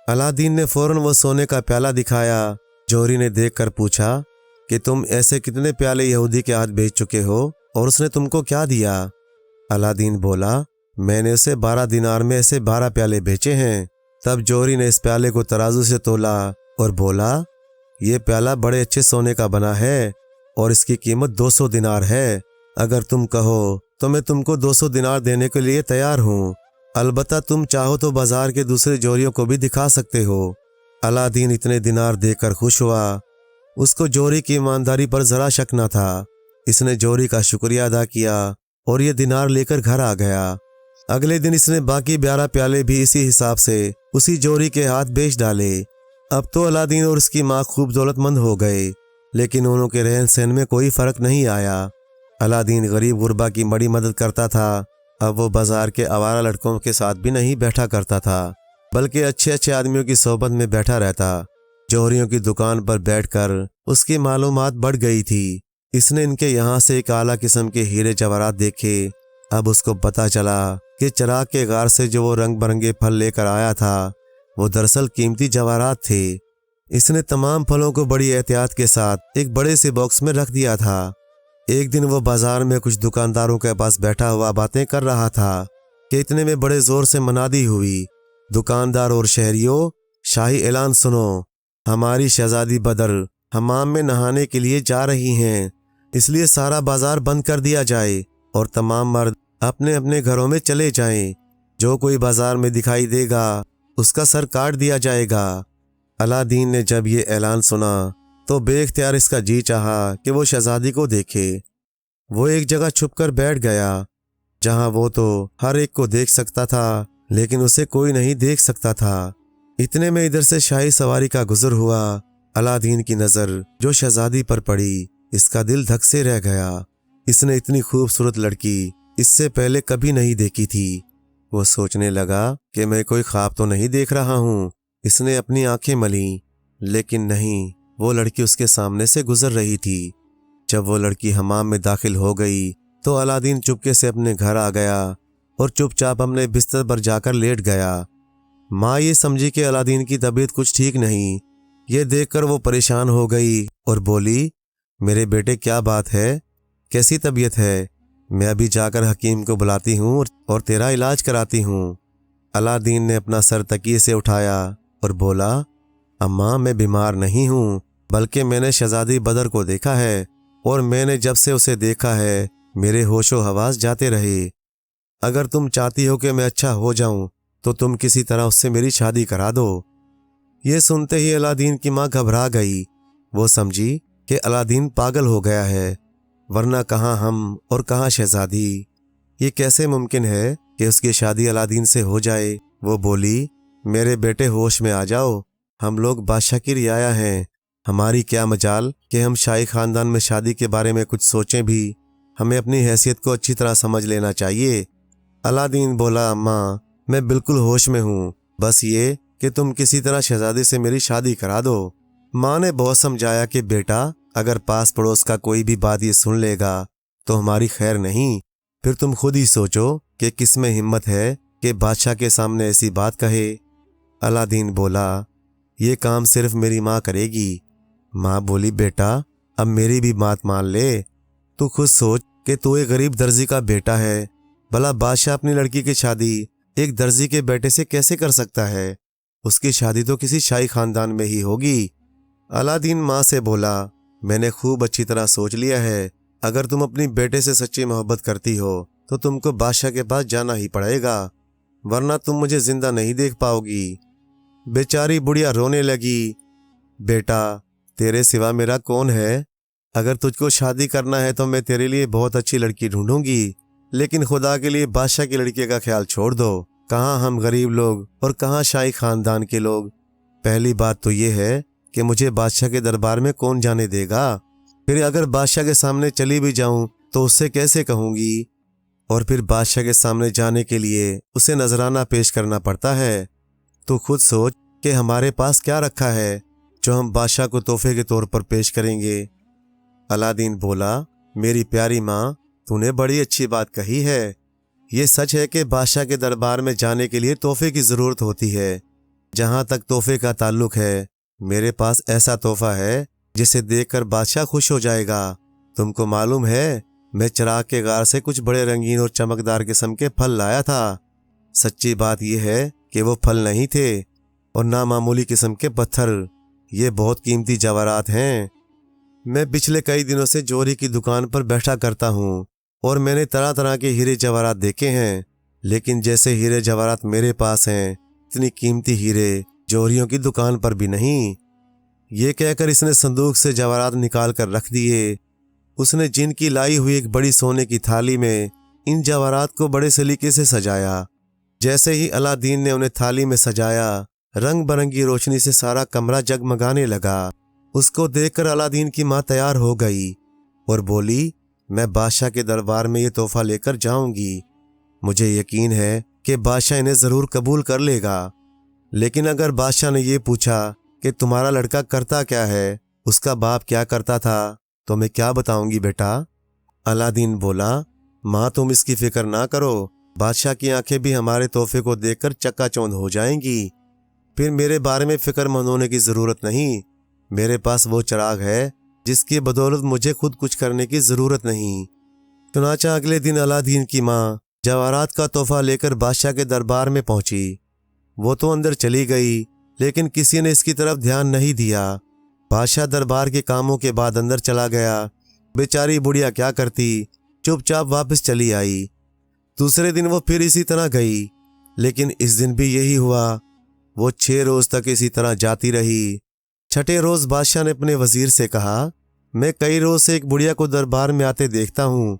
الادین نے فوراً وہ سونے کا پیالہ دکھایا۔ جوہری نے دیکھ کر پوچھا کہ تم ایسے کتنے پیالے یہودی کے ہاتھ بیچ چکے ہو اور اس نے تم کو کیا دیا؟ الادین بولا، میں نے اسے 12 دینار میں ایسے 12 پیالے بیچے ہیں۔ تب جوہری نے اس پیالے کو ترازو سے تولا اور بولا، یہ پیالہ بڑے اچھے سونے کا بنا ہے اور اس کی قیمت 200 دینار ہے۔ اگر تم کہو تو میں تم کو 200 دینار دینے کے لیے تیار ہوں، البتہ تم چاہو تو بازار کے دوسرے جوہریوں کو بھی دکھا سکتے ہو۔ الادین اتنے دینار دے کر خوش ہوا۔ اس کو جوہری کی ایمانداری پر ذرا شک نہ تھا۔ اس نے جوہری کا شکریہ ادا کیا اور یہ دینار لے کر گھر آ گیا۔ اگلے دن اس نے باقی 12 پیالے بھی اسی حساب سے اسی جوہری کے ہاتھ بیچ ڈالے۔ اب تو الادین اور اس کی ماں خوب دولت مند ہو گئے، لیکن انہوں کے رہن سہن میں کوئی فرق نہیں آیا۔ الادین غریب غربا کی بڑی مدد کرتا تھا۔ اب وہ بازار کے آوارہ لڑکوں کے ساتھ بھی نہیں بیٹھا کرتا تھا، بلکہ اچھے اچھے آدمیوں کی صحبت میں بیٹھا رہتا۔ جوہریوں کی دکان پر بیٹھ کر اس کی معلومات بڑھ گئی تھی۔ اس نے ان کے یہاں سے ایک اعلیٰ قسم کے ہیرے جواہرات دیکھے۔ اب اس کو پتہ چلا کہ چراغ کے غار سے جو وہ رنگ برنگے پھل لے کر آیا تھا وہ دراصل قیمتی جواہرات تھے۔ اس نے تمام پھلوں کو بڑی احتیاط کے ساتھ ایک بڑے سے باکس میں رکھ دیا تھا۔ ایک دن وہ بازار میں کچھ دکانداروں کے پاس بیٹھا ہوا باتیں کر رہا تھا کہ اتنے میں بڑے زور سے منادی ہوئی، دکاندار اور شہریوں، شاہی اعلان سنو، ہماری شہزادی بدر حمام میں نہانے کے لیے جا رہی ہیں، اس لیے سارا بازار بند کر دیا جائے اور تمام مرد اپنے اپنے گھروں میں چلے جائیں۔ جو کوئی بازار میں دکھائی دے گا اس کا سر کاٹ دیا جائے گا۔ الادین نے جب یہ اعلان سنا تو بے اختیار اس کا جی چاہا کہ وہ شہزادی کو دیکھے۔ وہ ایک جگہ چھپ کر بیٹھ گیا جہاں وہ تو ہر ایک کو دیکھ سکتا تھا لیکن اسے کوئی نہیں دیکھ سکتا تھا۔ اتنے میں ادھر سے شاہی سواری کا گزر ہوا۔ الادین کی نظر جو شہزادی پر پڑی، اس کا دل دھک سے رہ گیا۔ اس نے اتنی خوبصورت لڑکی اس سے پہلے کبھی نہیں دیکھی تھی۔ वो सोचने लगा कि मैं कोई ख्वाब तो नहीं देख रहा हूँ। इसने अपनी आंखें मली, लेकिन नहीं, वो लड़की उसके सामने से गुजर रही थी। जब वो लड़की हमाम में दाखिल हो गई तो अलादीन चुपके से अपने घर आ गया और चुपचाप अपने बिस्तर पर जाकर लेट गया। माँ ये समझी कि अलादीन की तबीयत कुछ ठीक नहीं। ये देखकर वो परेशान हो गई और बोली, मेरे बेटे क्या बात है, कैसी तबीयत है? मैं अभी जाकर हकीम को बुलाती हूँ और तेरा इलाज कराती हूँ। अलादीन ने अपना सर तकिए से उठाया और बोला, अम्मा मैं बीमार नहीं हूँ, बल्कि मैंने शहजादी बदर को देखा है और मैंने जब से उसे देखा है मेरे होशो हवास जाते रहे। अगर तुम चाहती हो कि मैं अच्छा हो जाऊं तो तुम किसी तरह उससे मेरी शादी करा दो। ये सुनते ही अलादीन की माँ घबरा गई। वो समझी कि अलादीन पागल हो गया है, वरना कहाँ हम और कहाँ शहजादी। ये कैसे मुमकिन है कि उसकी शादी अलादीन से हो जाए। वो बोली, मेरे बेटे होश में आ जाओ, हम लोग बादशाह की रियाया हैं। हमारी क्या मजाल कि हम शाही खानदान में शादी के बारे में कुछ सोचें भी। हमें अपनी हैसियत को अच्छी तरह समझ लेना चाहिए। अलादीन बोला, अम्मा मैं बिल्कुल होश में हूँ, बस ये कि तुम किसी तरह शहजादी से मेरी शादी करा दो। माँ ने बहुत समझाया कि बेटा, अगर पास पड़ोस का कोई भी बात ये सुन लेगा तो हमारी खैर नहीं। फिर तुम खुद ही सोचो कि किस में हिम्मत है कि बादशाह के सामने ऐसी बात कहे। अलादीन बोला, ये काम सिर्फ मेरी माँ करेगी। माँ बोली, बेटा अब मेरी भी बात मान ले। तू खुद सोच कि तू एक गरीब दर्जी का बेटा है। भला बादशाह अपनी लड़की की शादी एक दर्जी के बेटे से कैसे कर सकता है? उसकी शादी तो किसी शाही खानदान में ही होगी। अलादीन माँ से बोला, मैंने खूब अच्छी तरह सोच लिया है। अगर तुम अपनी बेटे से सच्ची मोहब्बत करती हो तो तुमको बादशाह के पास जाना ही पड़ेगा, वरना तुम मुझे जिंदा नहीं देख पाओगी। बेचारी बुढ़िया रोने लगी। बेटा तेरे सिवा मेरा कौन है? अगर तुझको शादी करना है तो मैं तेरे लिए बहुत अच्छी लड़की ढूंढूंगी, लेकिन खुदा के लिए बादशाह की लड़की का ख्याल छोड़ दो। कहाँ हम गरीब लोग और कहाँ शाही खानदान के लोग। पहली बात तो ये है कि मुझे बादशाह के दरबार में कौन जाने देगा। फिर अगर बादशाह के सामने चली भी जाऊं तो उससे कैसे कहूंगी? और फिर बादशाह के सामने जाने के लिए उसे नजराना पेश करना पड़ता है। तो खुद सोच कि हमारे पास क्या रखा है जो हम बादशाह को तोहफे के तौर पर पेश करेंगे। अलादीन बोला, मेरी प्यारी माँ, तूने बड़ी अच्छी बात कही है। ये सच है कि बादशाह के दरबार में जाने के लिए तोहफे की ज़रूरत होती है। जहाँ तक तोहफे का ताल्लुक है, मेरे पास ऐसा तोहफा है जिसे देखकर बादशाह खुश हो जाएगा। तुमको मालूम है, मैं चिराग के गार से कुछ बड़े रंगीन और चमकदार किस्म के फल लाया था। सच्ची बात यह है कि वो फल नहीं थे और ना मामूली किस्म के पत्थर। ये बहुत कीमती जवाहरात हैं। मैं पिछले कई दिनों से जोहरी की दुकान पर बैठा करता हूँ और मैंने तरह तरह के हीरे जवाहरात देखे हैं, लेकिन जैसे हीरे जवाहरात मेरे पास हैं, इतनी कीमती हीरे जोहरियों की दुकान पर भी नहीं। ये कहकर इसने संदूक से जवाहरात निकाल कर रख दिए। उसने जिन की लाई हुई एक बड़ी सोने की थाली में इन जवाहरात को बड़े सलीके से सजाया। जैसे ही अलादीन ने उन्हें थाली में सजाया, रंग बरंगी रोशनी से सारा कमरा जगमगाने लगा। उसको देखकर अलादीन की माँ तैयार हो गई और बोली, मैं बादशाह के दरबार में ये तोहफा लेकर जाऊंगी। मुझे यकीन है कि बादशाह इन्हें ज़रूर कबूल कर लेगा। लेकिन अगर बादशाह ने ये पूछा कि तुम्हारा लड़का करता क्या है, उसका बाप क्या करता था, तो मैं क्या बताऊंगी बेटा? अलादीन बोला, माँ तुम इसकी फिक्र ना करो। बादशाह की आंखें भी हमारे तोहफे को देखकर चक्काचौंध हो जाएंगी। फिर मेरे बारे में फिक्रमंद होने की ज़रूरत नहीं। मेरे पास वो चिराग है जिसकी बदौलत मुझे खुद कुछ करने की ज़रूरत नहीं। चुनाचा अगले दिन अलादीन की माँ जवाहरात का तोहफा लेकर बादशाह के दरबार में पहुंची। वो तो अंदर चली गई, लेकिन किसी ने इसकी तरफ ध्यान नहीं दिया। बादशाह दरबार के कामों के बाद अंदर चला गया। बेचारी बुढ़िया क्या करती, चुपचाप वापस चली आई। दूसरे दिन वो फिर इसी तरह गई, लेकिन इस दिन भी यही हुआ। वो 6 रोज तक इसी तरह जाती रही। छठे रोज बादशाह ने अपने वजीर से कहा, मैं कई रोज से एक बुढ़िया को दरबार में आते देखता हूँ।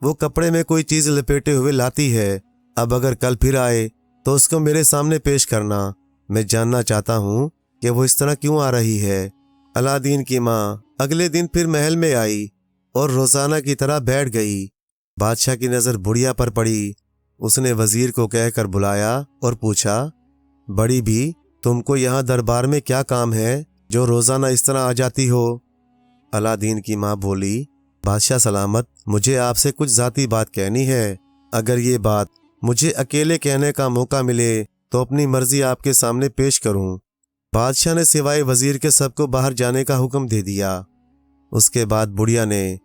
वो कपड़े में कोई चीज लपेटे हुए लाती है। अब अगर कल फिर आए तो उसको मेरे सामने पेश करना। मैं जानना चाहता हूँ कि वो इस तरह क्यों आ रही है। अलादीन की माँ अगले दिन फिर महल में आई और रोजाना की तरह बैठ गई। बादशाह की नजर बुढ़िया पर पड़ी। اس نے وزیر کو کہہ کر بلایا اور پوچھا، بڑی بھی تم کو یہاں دربار میں کیا کام ہے جو روزانہ اس طرح آ جاتی ہو؟ الادین کی ماں بولی، بادشاہ سلامت، مجھے آپ سے کچھ ذاتی بات کہنی ہے۔ اگر یہ بات مجھے اکیلے کہنے کا موقع ملے تو اپنی مرضی آپ کے سامنے پیش کروں۔ بادشاہ نے سوائے وزیر کے سب کو باہر جانے کا حکم دے دیا۔ اس کے بعد بڑھیا نے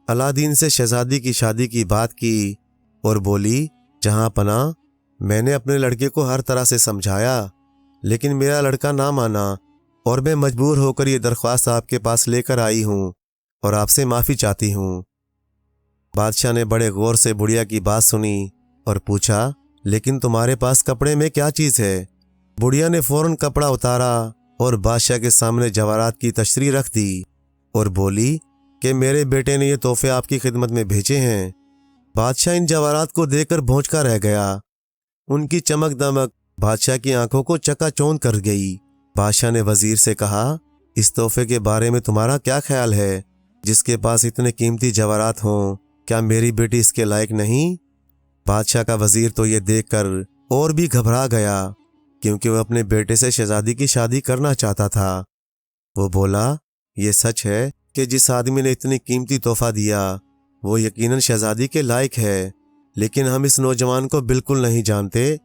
الادین سے شہزادی کی شادی کی بات کی اور بولی، جہاں پناہ، میں نے اپنے لڑکے کو ہر طرح سے سمجھایا، لیکن میرا لڑکا نہ مانا اور میں مجبور ہو کر یہ درخواست آپ کے پاس لے کر آئی ہوں اور آپ سے معافی چاہتی ہوں۔ بادشاہ نے بڑے غور سے بڑھیا کی بات سنی اور پوچھا، لیکن تمہارے پاس کپڑے میں کیا چیز ہے؟ بڑھیا نے فوراً کپڑا اتارا اور بادشاہ کے سامنے جواہرات کی تشریح رکھ دی اور بولی کہ میرے بیٹے نے یہ تحفے آپ کی خدمت میں بھیجے ہیں۔ بادشاہ ان جواہرات کو دیکھ کر بھونچ کا رہ گیا۔ ان کی چمک دمک بادشاہ کی آنکھوں کو چکا چوند کر گئی۔ بادشاہ نے وزیر سے کہا، اس تحفے کے بارے میں تمہارا کیا خیال ہے؟ جس کے پاس اتنے قیمتی جواہرات ہوں، کیا میری بیٹی اس کے لائق نہیں؟ بادشاہ کا وزیر تو یہ دیکھ کر اور بھی گھبرا گیا، کیونکہ وہ اپنے بیٹے سے شہزادی کی شادی کرنا چاہتا تھا۔ وہ بولا، یہ سچ ہے کہ جس آدمی نے اتنی قیمتی تحفہ دیا وہ یقیناً شہزادی کے لائق ہے، لیکن ہم اس نوجوان کو بالکل نہیں جانتے،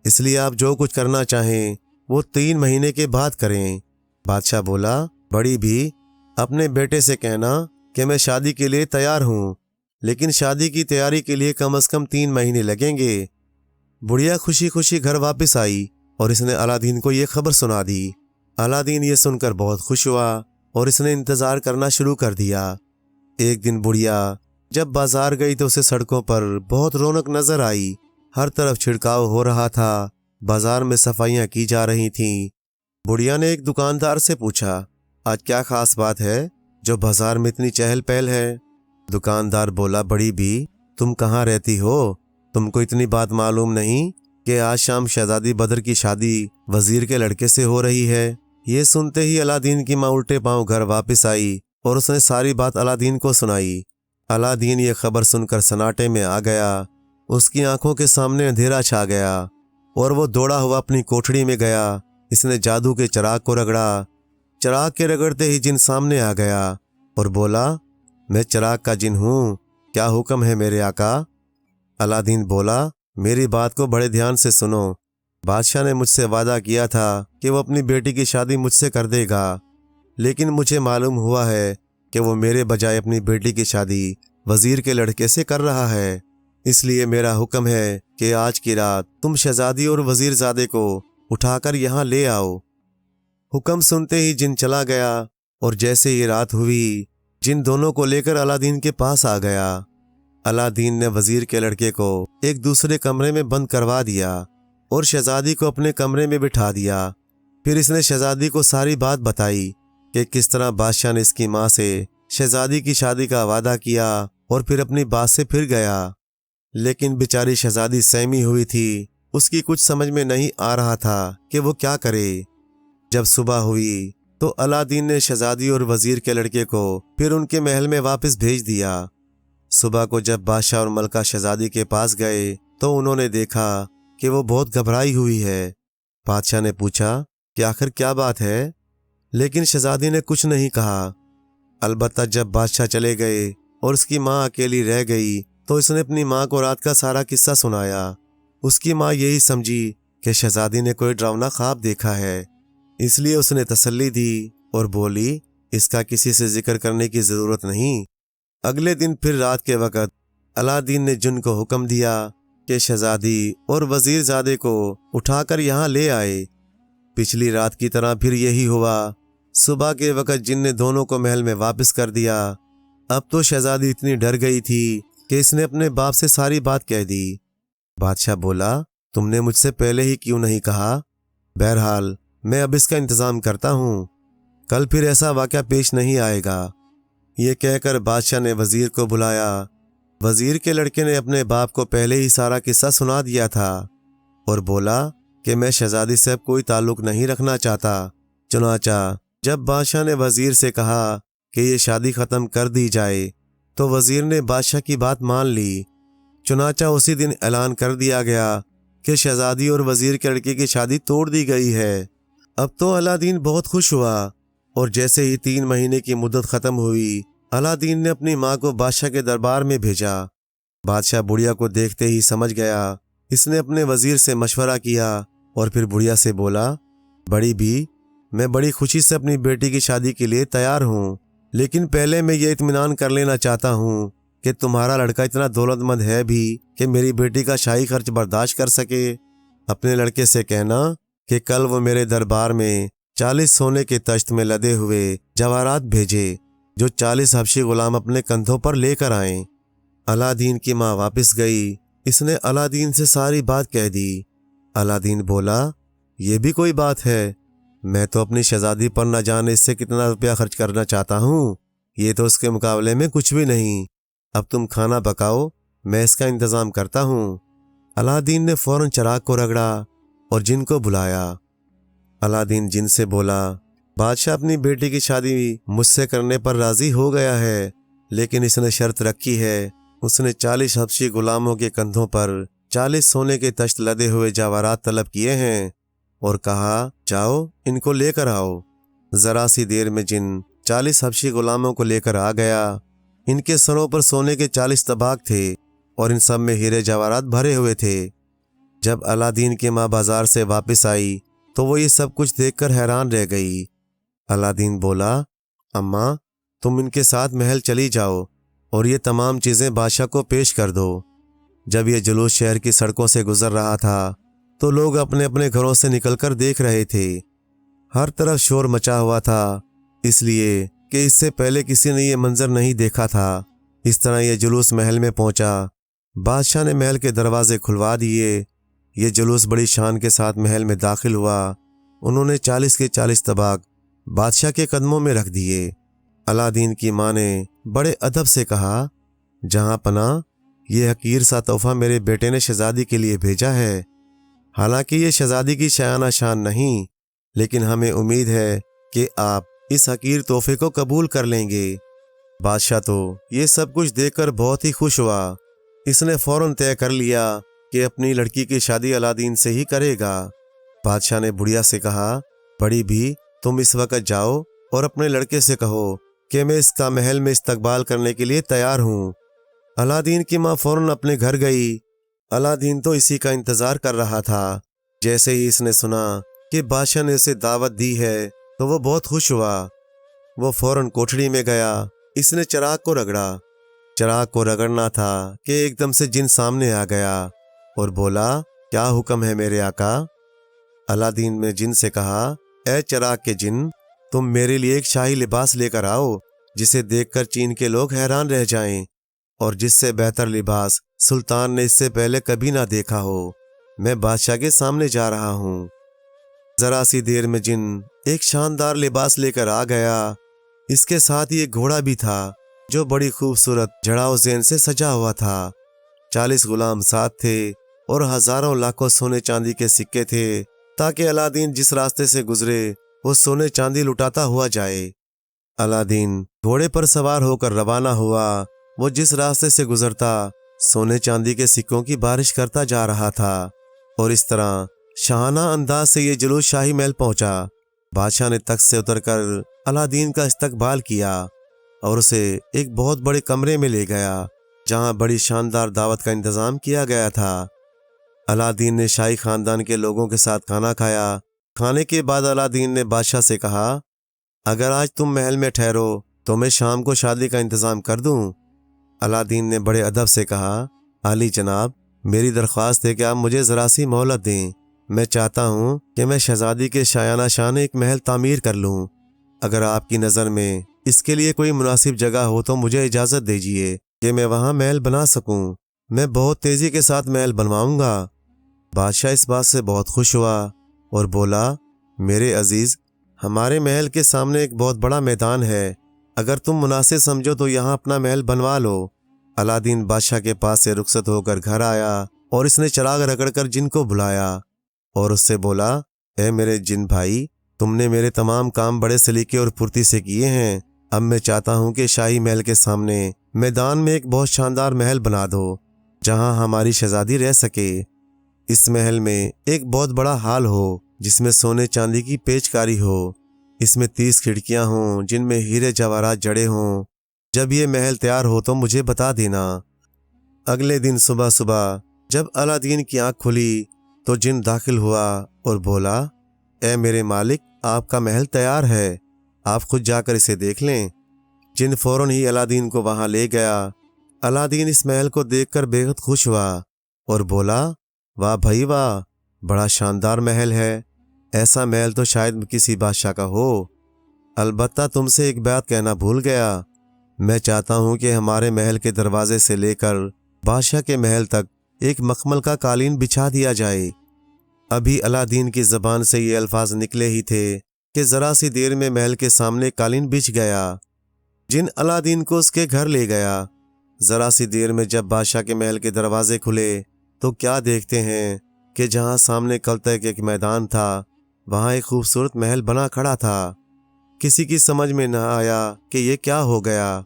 اس لیے آپ جو کچھ کرنا چاہیں وہ 3 مہینے کے بعد کریں۔ بادشاہ بولا، بڑی بھی اپنے بیٹے سے کہنا کہ میں شادی کے لیے تیار ہوں، لیکن شادی کی تیاری کے لیے کم از کم 3 مہینے لگیں گے۔ بڑھیا خوشی خوشی گھر واپس آئی اور اس نے الادین کو یہ خبر سنا دی۔ الادین یہ سن کر بہت خوش ہوا اور اس نے انتظار کرنا شروع کر دیا۔ ایک دن بڑھیا جب بازار گئی تو اسے سڑکوں پر بہت رونق نظر آئی۔ ہر طرف چھڑکاؤ ہو رہا تھا، بازار میں صفائیاں کی جا رہی تھیں۔ بڑھیا نے ایک دکاندار سے پوچھا، آج کیا خاص بات ہے جو بازار میں اتنی چہل پہل ہے؟ دکاندار بولا، بڑی بھی تم کہاں رہتی ہو؟ تم کو اتنی بات معلوم نہیں کہ آج شام شہزادی بدر کی شادی وزیر کے لڑکے سے ہو رہی ہے؟ یہ سنتے ہی الادین کی ماں الٹے پاؤں گھر واپس آئی اور اس نے ساری بات الادین کو سنائی۔ الادین یہ خبر سن کر سناٹے میں آ گیا۔ اس کی آنکھوں کے سامنے اندھیرا چھا گیا اور وہ دوڑا ہوا اپنی کوٹھڑی میں گیا۔ اس نے جادو کے چراغ کو رگڑا۔ چراغ کے رگڑتے ہی جن سامنے آ گیا اور بولا، میں چراغ کا جن ہوں، کیا حکم ہے میرے آقا؟ الادین بولا، میری بات کو بڑے دھیان سے سنو۔ بادشاہ نے مجھ سے وعدہ کیا تھا کہ وہ اپنی بیٹی کی شادی مجھ سے کر دے گا، لیکن مجھے معلوم ہوا ہے کہ وہ میرے بجائے اپنی بیٹی کی شادی وزیر کے لڑکے سے کر رہا ہے۔ اس لیے میرا حکم ہے کہ آج کی رات تم شہزادی اور وزیر زادے کو اٹھا کر یہاں لے آؤ۔ حکم سنتے ہی جن چلا گیا اور جیسے یہ رات ہوئی جن دونوں کو لے کر الادین کے پاس آ گیا۔ الادین نے وزیر کے لڑکے کو ایک دوسرے کمرے میں بند کروا دیا اور شہزادی کو اپنے کمرے میں بٹھا دیا۔ پھر اس نے شہزادی کو ساری بات بتائی کہ کس طرح بادشاہ نے اس کی ماں سے شہزادی کی شادی کا وعدہ کیا اور پھر اپنی بات سے پھر گیا، لیکن بیچاری شہزادی سہمی ہوئی تھی۔ اس کی کچھ سمجھ میں نہیں آ رہا تھا کہ وہ کیا کرے۔ جب صبح ہوئی تو الادین نے شہزادی اور وزیر کے لڑکے کو پھر ان کے محل میں واپس بھیج دیا۔ صبح کو جب بادشاہ اور ملکہ شہزادی کے پاس گئے تو انہوں نے دیکھا کہ وہ بہت گھبرائی ہوئی ہے۔ بادشاہ نے پوچھا کہ آخر کیا بات ہے، لیکن شہزادی نے کچھ نہیں کہا۔ البتہ جب بادشاہ چلے گئے اور اس کی ماں اکیلی رہ گئی تو اس نے اپنی ماں کو رات کا سارا قصہ سنایا۔ اس کی ماں یہی سمجھی کہ شہزادی نے کوئی ڈراؤنا خواب دیکھا ہے، اس لیے اس نے تسلی دی اور بولی، اس کا کسی سے ذکر کرنے کی ضرورت نہیں۔ اگلے دن پھر رات کے وقت الادین نے جن کو حکم دیا کہ شہزادی اور وزیر زادے کو اٹھا کر یہاں لے آئے۔ پچھلی رات کی طرح پھر یہی ہوا۔ صبح کے وقت جن نے دونوں کو محل میں واپس کر دیا۔ اب تو شہزادی اتنی ڈر گئی تھی کہ اس نے اپنے باپ سے ساری بات کہہ دی۔ بادشاہ بولا، تم نے مجھ سے پہلے ہی کیوں نہیں کہا؟ بہرحال میں اب اس کا انتظام کرتا ہوں، کل پھر ایسا واقعہ پیش نہیں آئے گا۔ یہ کہہ کر بادشاہ نے وزیر کو بلایا۔ وزیر کے لڑکے نے اپنے باپ کو پہلے ہی سارا قصہ سنا دیا تھا اور بولا کہ میں شہزادی سے اب کوئی تعلق نہیں رکھنا چاہتا۔ چنانچہ جب بادشاہ نے وزیر سے کہا کہ یہ شادی ختم کر دی جائے تو وزیر نے بادشاہ کی بات مان لی۔ चुनाचा उसी दिन ऐलान कर दिया गया कि शहजादी और वजीर के लड़के की शादी तोड़ दी गई है। अब तो अलादीन बहुत खुश हुआ और जैसे ही 3 महीने की मुद्दत ख़त्म हुई, अलादीन ने अपनी माँ को बादशाह के दरबार में भेजा। बादशाह बुढ़िया को देखते ही समझ गया। इसने अपने वजीर से मशवरा किया और फिर बुढ़िया से बोला, बड़ी भी, मैं बड़ी खुशी से अपनी बेटी की शादी के लिए तैयार हूँ, लेकिन पहले मैं ये इत्मीनान कर लेना चाहता हूँ कि तुम्हारा लड़का इतना दौलतमंद है भी कि मेरी बेटी का शाही खर्च बर्दाश्त कर सके। अपने लड़के से कहना कि कल वो मेरे दरबार में 40 सोने के तख्त में लदे हुए जवाहरात भेजे, जो 40 हबशी गुलाम अपने कंधों पर लेकर आएं। अलादीन की माँ वापस गई। इसने अलादीन से सारी बात कह दी। अलादीन बोला, ये भी कोई बात है? मैं तो अपनी शहजादी पर न जाने इससे कितना रुपया खर्च करना चाहता हूँ, ये तो उसके मुकाबले में कुछ भी नहीं। अब तुम खाना पकाओ, मैं इसका इंतज़ाम करता हूँ। अलादीन ने फौरन चिराग को रगड़ा और जिन को बुलाया। अलादीन जिन से बोला, बादशाह अपनी बेटी की शादी मुझसे करने पर राज़ी हो गया है, लेकिन इसने शर्त रखी है। उसने 40 हबशी गुलामों के कंधों पर 40 सोने के तख्त लदे हुए जवाहरात तलब किए हैं और कहा, जाओ इनको लेकर आओ। ज़रा सी देर में जिन 40 हबशी गुलामों को लेकर आ गया। इनके सरों पर सोने के 40 तबाक थे और इन सब में हीरे जवाहरात भरे हुए थे। जब अलादीन की माँ बाजार से वापस आई तो वो ये सब कुछ देखकर हैरान रह गई। अलादीन बोला, अम्मा, तुम इनके साथ महल चली जाओ और ये तमाम चीज़ें बादशाह को पेश कर दो। जब ये जुलूस शहर की सड़कों से गुजर रहा था तो लोग अपने अपने घरों से निकलकर देख रहे थे। हर तरफ शोर मचा हुआ था, इसलिए कि इससे पहले किसी ने ये मंजर नहीं देखा था। इस तरह ये जुलूस महल में पहुंचा। बादशाह ने महल के दरवाजे खुलवा दिए। ये जुलूस बड़ी शान के साथ महल में दाखिल हुआ। उन्होंने 40 के 40 तबाक बादशाह के कदमों में रख दिए। अलादीन की माँ ने बड़े अदब से कहा, जहाँ पना, ये हकीर सा तोहफा मेरे बेटे ने शहजादी के लिए भेजा है। हालांकि ये शहजादी की शायाना शान नहीं, लेकिन हमें उम्मीद है कि आप इस हकीर तोहफे को कबूल कर लेंगे। बादशाह तो ये सब कुछ देखकर बहुत ही खुश हुआ। इसने फौरन तय कर लिया कि अपनी लड़की की शादी अलादीन से ही करेगा। बादशाह ने बुढ़िया से कहा, बड़ी भी, तुम इस वक्त जाओ और अपने लड़के से कहो कि मैं इसका महल में इस्तकबाल करने के लिए तैयार हूँ। अलादीन की माँ फौरन अपने घर गई। अलादीन तो इसी का इंतज़ार कर रहा था। जैसे ही इसने सुना कि बादशाह ने उसे दावत दी है तो वो बहुत खुश हुआ। वो फौरन कोठड़ी में गया। इसने चिराग को रगड़ा। चिराग को रगड़ना था कि एकदम से जिन सामने आ गया और बोला, क्या हुक्म है मेरे आका? अलादीन ने जिन से कहा, ए चिराग के जिन, तुम मेरे लिए एक शाही लिबास लेकर आओ जिसे देखकर चीन के लोग हैरान रह जाएं और जिससे बेहतर लिबास सुल्तान ने इससे पहले कभी ना देखा हो। मैं बादशाह के सामने जा रहा हूँ। जरा सी देर में जिन एक शानदार लिबास लेकर आ गया। इसके साथ ही एक घोड़ा भी था जो बड़ी खूबसूरत जड़ाव ज़ेन से सजा हुआ था। 40 गुलाम साथ थे और हजारों लाखों सोने चांदी के सिक्के थे, ताकि अलादीन जिस रास्ते से गुजरे वो सोने चांदी लुटाता हुआ जाए। अलादीन घोड़े पर सवार होकर रवाना हुआ। वो जिस रास्ते से गुजरता सोने चांदी के सिक्कों की बारिश करता जा रहा था और इस तरह शाहाना अंदाज से ये जुलूस शाही महल पहुंचा। बादशाह ने तख्त से उतरकर अलादीन का इस्तकबाल किया और उसे एक बहुत बड़े कमरे में ले गया, जहां बड़ी शानदार दावत का इंतजाम किया गया था। अलादीन ने शाही खानदान के लोगों के साथ खाना खाया। खाने के बाद अलादीन ने बादशाह से कहा, अगर आज तुम महल में ठहरो तो मैं शाम को शादी का इंतजाम कर दूं। अलादीन ने बड़े अदब से कहा, आली जनाब, मेरी दरख्वास्त है कि आप मुझे ज़रा सी मोहलत दें। मैं चाहता हूँ कि मैं शहजादी के शायाना शान एक महल तामीर कर लूँ। अगर आपकी नज़र में इसके लिए कोई मुनासिब जगह हो तो मुझे इजाज़त दीजिए कि मैं वहाँ महल बना सकूँ। मैं बहुत तेज़ी के साथ महल बनवाऊँगा। बादशाह इस बात से बहुत खुश हुआ और बोला, मेरे अजीज़, हमारे महल के सामने एक बहुत बड़ा मैदान है। अगर तुम मुनासिब समझो तो यहाँ अपना महल बनवा लो। अलादीन बादशाह के पास से रुखसत होकर घर आया और इसने चिराग रगड़कर जिन को बुलाया और उससे बोला, ए मेरे जिन भाई, तुमने मेरे तमाम काम बड़े सलीके और फुर्ती से किए हैं। अब मैं चाहता हूँ कि शाही महल के सामने मैदान में एक बहुत शानदार महल बना दो। جہاں ہماری شہزادی رہ سکے۔ اس محل میں ایک بہت بڑا ہال ہو جس میں سونے چاندی کی پیچکاری ہو۔ اس میں 30 کھڑکیاں ہوں جن میں ہیرے جواہرات جڑے ہوں۔ جب یہ محل تیار ہو تو مجھے بتا دینا۔ اگلے دن صبح صبح جب الادین کی آنکھ کھلی تو جن داخل ہوا اور بولا، اے میرے مالک، آپ کا محل تیار ہے، آپ خود جا کر اسے دیکھ لیں۔ جن فوراً ہی الادین کو وہاں لے گیا۔ الادین اس محل کو دیکھ کر بے حد خوش ہوا اور بولا، واہ بھائی واہ، بڑا شاندار محل ہے، ایسا محل تو شاید کسی بادشاہ کا ہو۔ البتہ تم سے ایک بات کہنا بھول گیا، میں چاہتا ہوں کہ ہمارے محل کے دروازے سے لے کر بادشاہ کے محل تک ایک مخمل کا قالین بچھا دیا جائے۔ ابھی الادین کی زبان سے یہ الفاظ نکلے ہی تھے کہ ذرا سی دیر میں محل کے سامنے قالین بچھ گیا۔ جن الادین کو اس کے گھر لے گیا۔ ذرا سی دیر میں جب بادشاہ کے محل کے دروازے کھلے تو کیا دیکھتے ہیں کہ جہاں سامنے کل تک ایک میدان تھا، وہاں ایک خوبصورت محل بنا کھڑا تھا۔ کسی کی سمجھ میں نہ آیا کہ یہ کیا ہو گیا۔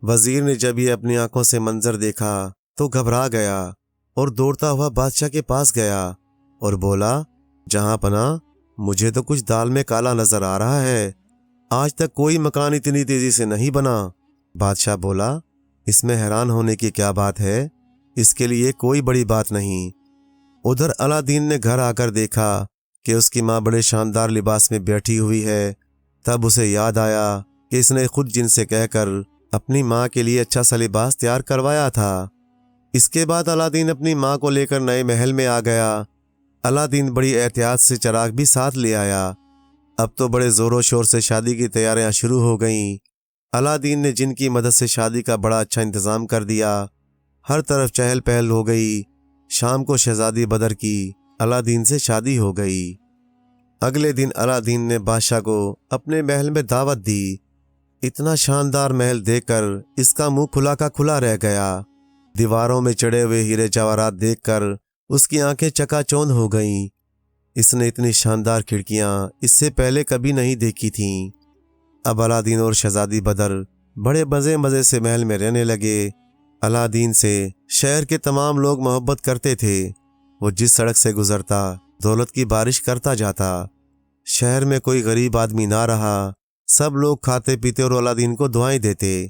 وزیر نے جب یہ اپنی آنکھوں سے منظر دیکھا تو گھبرا گیا اور دوڑتا ہوا بادشاہ کے پاس گیا اور بولا، جہاں پناہ، مجھے تو کچھ دال میں کالا نظر آ رہا ہے، آج تک کوئی مکان اتنی تیزی سے نہیں بنا۔ بادشاہ بولا، اس میں حیران ہونے کی کیا بات ہے، اس کے لیے کوئی بڑی بات نہیں۔ ادھر الادین نے گھر آ کر دیکھا کہ اس کی ماں بڑے شاندار لباس میں بیٹھی ہوئی ہے۔ تب اسے یاد آیا کہ اس نے خود جن سے کہہ کر اپنی ماں کے لیے اچھا سا لباس تیار کروایا تھا۔ اس کے بعد الادین اپنی ماں کو لے کر نئے محل میں آ گیا۔ الادین بڑی احتیاط سے چراغ بھی ساتھ لے آیا۔ اب تو بڑے زور و شور سے شادی کی تیاریاں شروع ہو گئیں۔ الادین نے جن کی مدد سے شادی کا بڑا اچھا انتظام کر دیا۔ ہر طرف چہل پہل ہو گئی۔ شام کو شہزادی بدر کی الادین سے شادی ہو گئی۔ اگلے دن الادین نے بادشاہ کو اپنے محل میں دعوت دی۔ اتنا شاندار محل دیکھ کر اس کا منہ کھلا کا کھلا رہ گیا۔ دیواروں میں چڑھے ہوئے ہیرے جواہرات دیکھ کر اس کی آنکھیں چکا چوندھ ہو گئیں۔ اس نے اتنی شاندار کھڑکیاں اس سے پہلے کبھی نہیں دیکھی تھیں۔ اب الادین اور شہزادی بدر بڑے مزے سے محل میں رہنے لگے۔ الادین سے شہر کے تمام لوگ محبت کرتے تھے۔ وہ جس سڑک سے گزرتا دولت کی بارش کرتا جاتا۔ شہر میں کوئی غریب آدمی نہ رہا۔ سب لوگ کھاتے پیتے اور الادین کو دعائیں دیتے۔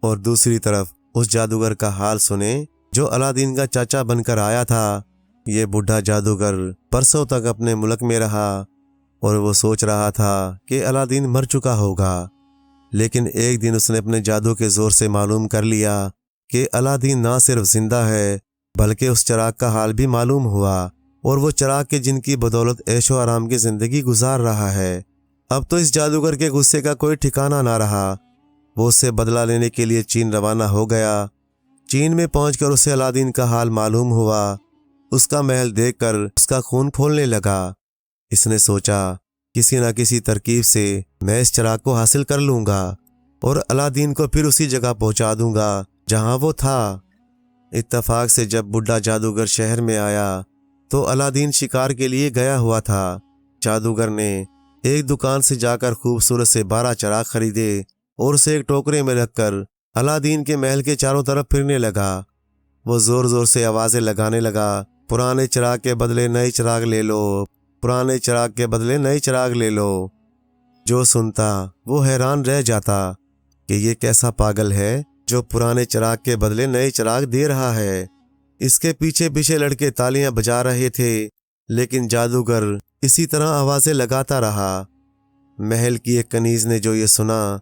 اور دوسری طرف اس جادوگر کا حال سنیں جو الادین کا چاچا بن کر آیا تھا۔ یہ بوڑھا جادوگر برسوں تک اپنے ملک میں رہا اور وہ سوچ رہا تھا کہ الادین مر چکا ہوگا، لیکن ایک دن اس نے اپنے جادو کے زور سے معلوم کر لیا کہ الادین نہ صرف زندہ ہے بلکہ اس چراغ کا حال بھی معلوم ہوا، اور وہ چراغ کے جن کی بدولت عیش و آرام کی زندگی گزار رہا ہے۔ اب تو اس جادوگر کے غصے کا کوئی ٹھکانہ نہ رہا۔ وہ اس سے بدلہ لینے کے لیے چین روانہ ہو گیا۔ چین میں پہنچ کر اسے الادین کا حال معلوم ہوا۔ اس کا محل دیکھ کر اس کا خون کھولنے لگا۔ اس نے سوچا، کسی نہ کسی ترکیب سے میں اس چراغ کو حاصل کر لوں گا اور الادین کو پھر اسی جگہ پہنچا دوں گا جہاں وہ تھا۔ اتفاق سے جب بوڑھا جادوگر شہر میں آیا تو الادین شکار کے لیے گیا ہوا تھا۔ جادوگر نے ایک دکان سے جا کر خوبصورت سے 12 چراغ خریدے اور اسے ایک ٹوکرے میں رکھ کر الادین کے محل کے چاروں طرف پھرنے لگا۔ وہ زور زور سے آوازیں لگانے لگا، پرانے چراغ کے بدلے نئے چراغ لے لو، پرانے چراغ کے بدلے نئے چراغ لے لو۔ جو سنتا وہ حیران رہ جاتا کہ یہ کیسا پاگل ہے جو پرانے چراغ کے بدلے نئے چراغ دے رہا ہے۔ اس کے پیچھے پیچھے لڑکے تالیاں بجا رہے تھے، لیکن جادوگر اسی طرح آوازیں لگاتا رہا۔ محل کی ایک کنیز نے جو یہ سنا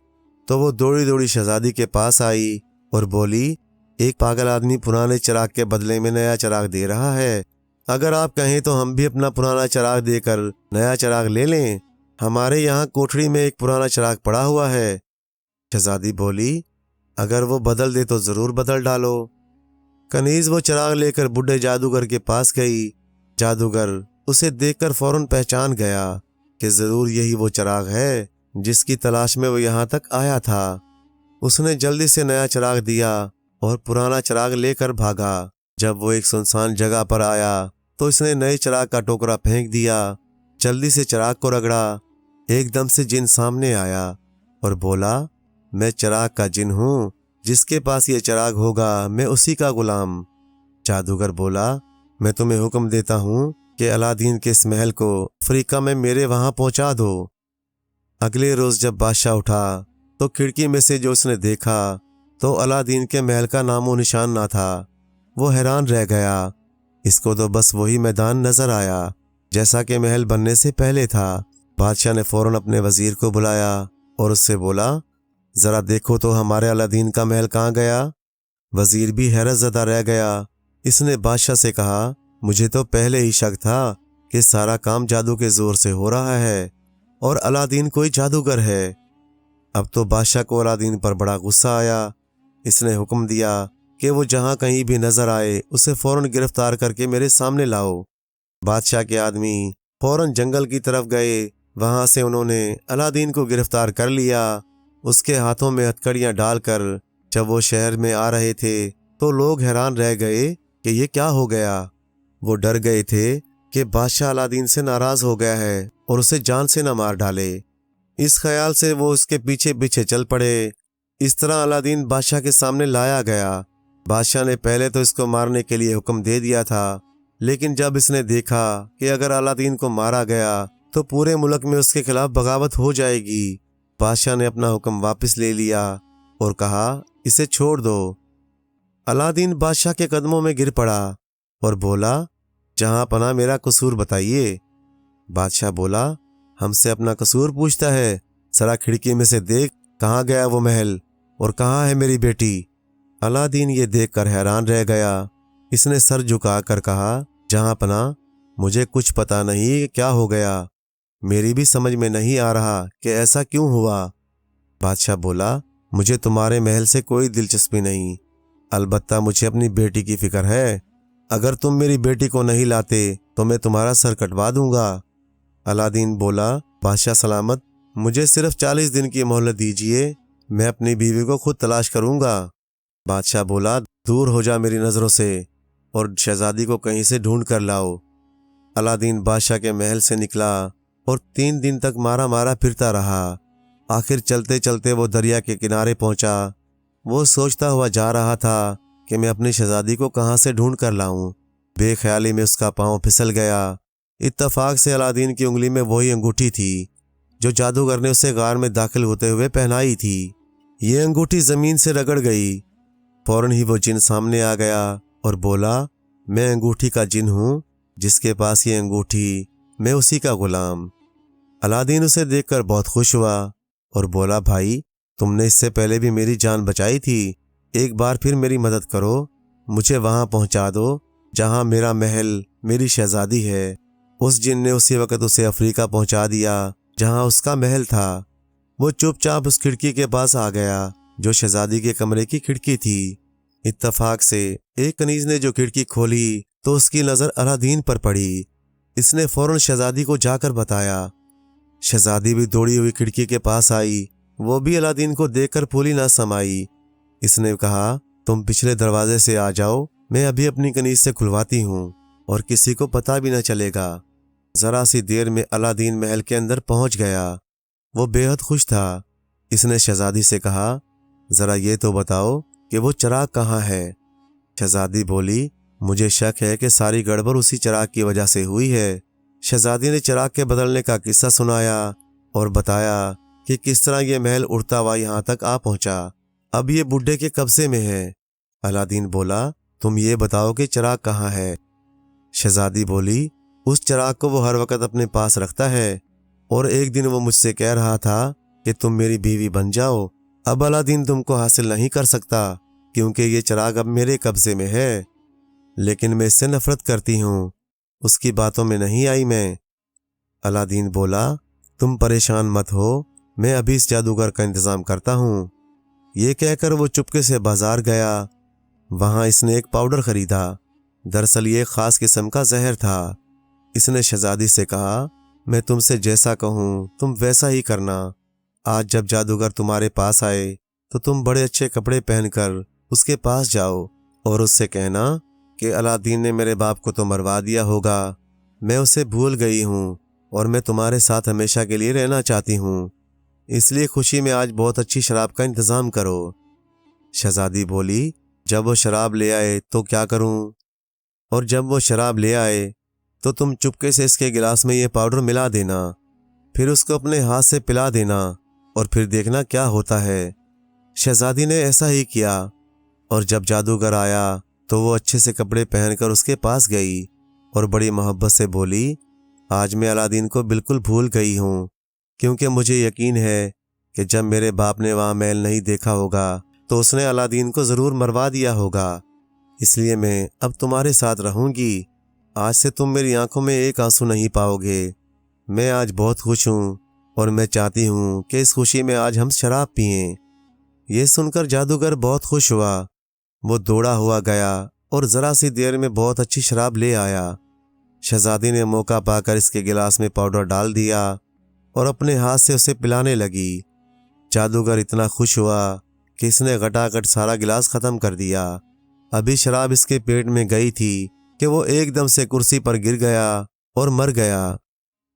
تو وہ دوڑی دوڑی شہزادی کے پاس آئی اور بولی، ایک پاگل آدمی پرانے چراغ کے بدلے میں نیا چراغ دے رہا ہے۔ اگر آپ کہیں تو ہم بھی اپنا پرانا چراغ دے کر نیا چراغ لے لیں۔ ہمارے یہاں کوٹھڑی میں ایک پرانا چراغ پڑا ہوا ہے۔ شہزادی بولی، اگر وہ بدل دے تو ضرور بدل ڈالو۔ کنیز وہ چراغ لے کر بوڑھے جادوگر کے پاس گئی۔ جادوگر اسے دیکھ کر فوراً پہچان گیا کہ ضرور یہی وہ چراغ ہے جس کی تلاش میں وہ یہاں تک آیا تھا۔ اس نے جلدی سے نیا چراغ دیا اور پرانا چراغ لے کر بھاگا۔ جب وہ ایک سنسان جگہ پر آیا تو اس نے نئے چراغ کا ٹوکرا پھینک دیا۔ جلدی سے چراغ کو رگڑا۔ ایک دم سے جن سامنے آیا اور بولا، میں چراغ کا جن ہوں، جس کے پاس یہ چراغ ہوگا میں اسی کا غلام۔ جادوگر بولا، میں تمہیں حکم دیتا ہوں کہ الادین کے اس محل کو افریقہ میں میرے وہاں پہنچا دو۔ اگلے روز جب بادشاہ اٹھا تو کھڑکی میں سے جو اس نے دیکھا تو الادین کے محل کا نام و نشان نہ تھا۔ وہ حیران رہ گیا، اس کو تو بس وہی میدان نظر آیا جیسا کہ محل بننے سے پہلے تھا۔ بادشاہ نے فوراً اپنے وزیر کو بلایا اور اس سے بولا، ذرا دیکھو تو ہمارے الادین کا محل کہاں گیا؟ وزیر بھی حیرت زدہ رہ گیا۔ اس نے بادشاہ سے کہا، مجھے تو پہلے ہی شک تھا کہ سارا کام جادو کے زور سے ہو رہا ہے اور الادین کوئی جادوگر ہے۔ اب تو بادشاہ کو الادین پر بڑا غصہ آیا۔ اس نے حکم دیا کہ وہ جہاں کہیں بھی نظر آئے اسے فوراً گرفتار کر کے میرے سامنے لاؤ۔ بادشاہ کے آدمی فوراً جنگل کی طرف گئے۔ وہاں سے انہوں نے الادین کو گرفتار کر لیا۔ اس کے ہاتھوں میں ہتھکڑیاں ڈال کر جب وہ شہر میں آ رہے تھے تو لوگ حیران رہ گئے کہ یہ کیا ہو گیا۔ وہ ڈر گئے تھے کہ بادشاہ الادین سے ناراض ہو گیا ہے اور اسے جان سے نہ مار ڈالے۔ اس خیال سے وہ اس کے پیچھے پیچھے چل پڑے۔ اس طرح الادین بادشاہ کے سامنے لایا گیا۔ بادشاہ نے پہلے تو اس کو مارنے کے لیے حکم دے دیا تھا، لیکن جب اس نے دیکھا کہ اگر الادین کو مارا گیا تو پورے ملک میں اس کے خلاف بغاوت ہو جائے گی، بادشاہ نے اپنا حکم واپس لے لیا اور کہا، اسے چھوڑ دو۔ الادین بادشاہ کے قدموں میں گر پڑا اور بولا، جہاں پناہ میرا قصور بتائیے۔ بادشاہ بولا، ہم سے اپنا قصور پوچھتا ہے؟ ذرا کھڑکی میں سے دیکھ، کہاں گیا وہ محل اور کہاں ہے میری بیٹی؟ الادین یہ دیکھ کر حیران رہ گیا۔ اس نے سر جھکا کر کہا، جہاں پناہ، مجھے کچھ پتا نہیں کہ کیا ہو گیا۔ میری بھی سمجھ میں نہیں آ رہا کہ ایسا کیوں ہوا۔ بادشاہ بولا، مجھے تمہارے محل سے کوئی دلچسپی نہیں، البتہ مجھے اپنی بیٹی کی فکر ہے۔ اگر تم میری بیٹی کو نہیں لاتے تو میں تمہارا سر کٹوا دوں گا۔ الادین بولا، بادشاہ سلامت، مجھے صرف 40 دن کی مہلت دیجیے، میں اپنی بیوی کو خود تلاش کروں گا۔ بادشاہ بولا، دور ہو جا میری نظروں سے اور شہزادی کو کہیں سے ڈھونڈ کر لاؤ۔ الادین بادشاہ کے محل سے نکلا اور 3 دن تک مارا مارا پھرتا رہا۔ آخر چلتے چلتے وہ دریا کے کنارے پہنچا۔ وہ سوچتا ہوا جا رہا تھا کہ میں اپنی شہزادی کو کہاں سے ڈھونڈ کر لاؤں۔ بے خیالی میں اس کا پاؤں پھسل گیا۔ اتفاق سے الادین کی انگلی میں وہی انگوٹھی تھی جو جادوگر نے اسے غار میں داخل ہوتے ہوئے پہنائی تھی۔ یہ انگوٹھی زمین سے رگڑ گئی۔ فوراً ہی وہ جن سامنے آ گیا اور بولا، میں انگوٹھی کا جن ہوں، جس کے پاس یہ انگوٹھی میں اسی کا غلام۔ الادین اسے دیکھ کر بہت خوش ہوا اور بولا، بھائی، تم نے اس سے پہلے بھی میری جان بچائی تھی، ایک بار پھر میری مدد کرو، مجھے وہاں پہنچا دو جہاں میرا محل، میری شہزادی ہے۔ اس جن نے اسی وقت اسے افریقہ پہنچا دیا جہاں اس کا محل تھا۔ وہ چپ چاپ اس کھڑکی کے پاس آ گیا جو شہزادی کے کمرے کی کھڑکی تھی۔ اتفاق سے ایک کنیز نے جو کھڑکی کھولی تو اس کی نظر الادین پر پڑی۔ اس نے فوراً شہزادی کو جا کر بتایا۔ شہزادی بھی دوڑی ہوئی کھڑکی کے پاس آئی۔ وہ بھی الادین کو دیکھ کر پھولی نہ سمائی۔ اس نے کہا، تم پچھلے دروازے سے آ جاؤ، میں ابھی اپنی کنیز سے کھلواتی ہوں اور کسی کو پتہ بھی نہ چلے گا۔ ذرا سی دیر میں الادین محل کے اندر پہنچ گیا۔ وہ بے حد خوش تھا۔ اس نے شہزادی سے کہا، ذرا یہ تو بتاؤ کہ وہ چراغ کہاں ہے؟ شہزادی بولی، مجھے شک ہے کہ ساری گڑبڑ اسی چراغ کی وجہ سے ہوئی ہے۔ شہزادی نے چراغ کے بدلنے کا قصہ سنایا اور بتایا کہ کس طرح یہ محل اڑتا ہوا یہاں تک آ پہنچا۔ اب یہ بڈھے کے قبضے میں ہے۔ الادین بولا، تم یہ بتاؤ کہ چراغ کہاں ہے؟ شہزادی بولی، اس چراغ کو وہ ہر وقت اپنے پاس رکھتا ہے اور ایک دن وہ مجھ سے کہہ رہا تھا کہ تم میری بیوی بن جاؤ۔ اب الادین تم کو حاصل نہیں کر سکتا کیونکہ یہ چراغ اب میرے قبضے میں ہے، لیکن میں اس سے نفرت کرتی ہوں، اس کی باتوں میں نہیں آئی میں۔ الادین بولا، تم پریشان مت ہو، میں ابھی اس جادوگر کا انتظام کرتا ہوں۔ یہ کہہ کر وہ چپکے سے بازار گیا۔ وہاں اس نے ایک پاؤڈر خریدا۔ دراصل یہ ایک خاص قسم کا زہر تھا۔ اس نے شہزادی سے کہا، میں تم سے جیسا کہوں تم ویسا ہی کرنا۔ آج جب جادوگر تمہارے پاس آئے تو تم بڑے اچھے کپڑے پہن کر اس کے پاس جاؤ اور اس سے کہنا کہ الادین نے میرے باپ کو تو مروا دیا ہوگا، میں اسے بھول گئی ہوں اور میں تمہارے ساتھ ہمیشہ کے لیے رہنا چاہتی ہوں، اس لیے خوشی میں آج بہت اچھی شراب کا انتظام کرو۔ شہزادی بولی، جب وہ شراب لے آئے تو کیا کروں؟ اور جب وہ شراب لے آئے تو تم چپکے سے اس کے گلاس میں یہ پاؤڈر ملا دینا، پھر اس کو اپنے ہاتھ سے پلا دینا اور پھر دیکھنا کیا ہوتا ہے۔ شہزادی نے ایسا ہی کیا، اور جب جادوگر آیا تو وہ اچھے سے کپڑے پہن کر اس کے پاس گئی اور بڑی محبت سے بولی، آج میں الادین کو بالکل بھول گئی ہوں، کیونکہ مجھے یقین ہے کہ جب میرے باپ نے وہاں محل نہیں دیکھا ہوگا تو اس نے الادین کو ضرور مروا دیا ہوگا، اس لیے میں اب تمہارے ساتھ رہوں گی۔ آج سے تم میری آنکھوں میں ایک آنسو نہیں پاؤ گے۔ میں آج بہت خوش ہوں اور میں چاہتی ہوں کہ اس خوشی میں آج ہم شراب پئیں۔ یہ سن کر جادوگر بہت خوش ہوا، وہ دوڑا ہوا گیا اور ذرا سی دیر میں بہت اچھی شراب لے آیا۔ شہزادی نے موقع پا کر اس کے گلاس میں پاؤڈر ڈال دیا اور اپنے ہاتھ سے اسے پلانے لگی۔ جادوگر اتنا خوش ہوا کہ اس نے گھٹاگھٹ سارا گلاس ختم کر دیا۔ ابھی شراب اس کے پیٹ میں گئی تھی کہ وہ ایک دم سے کرسی پر گر گیا اور مر گیا۔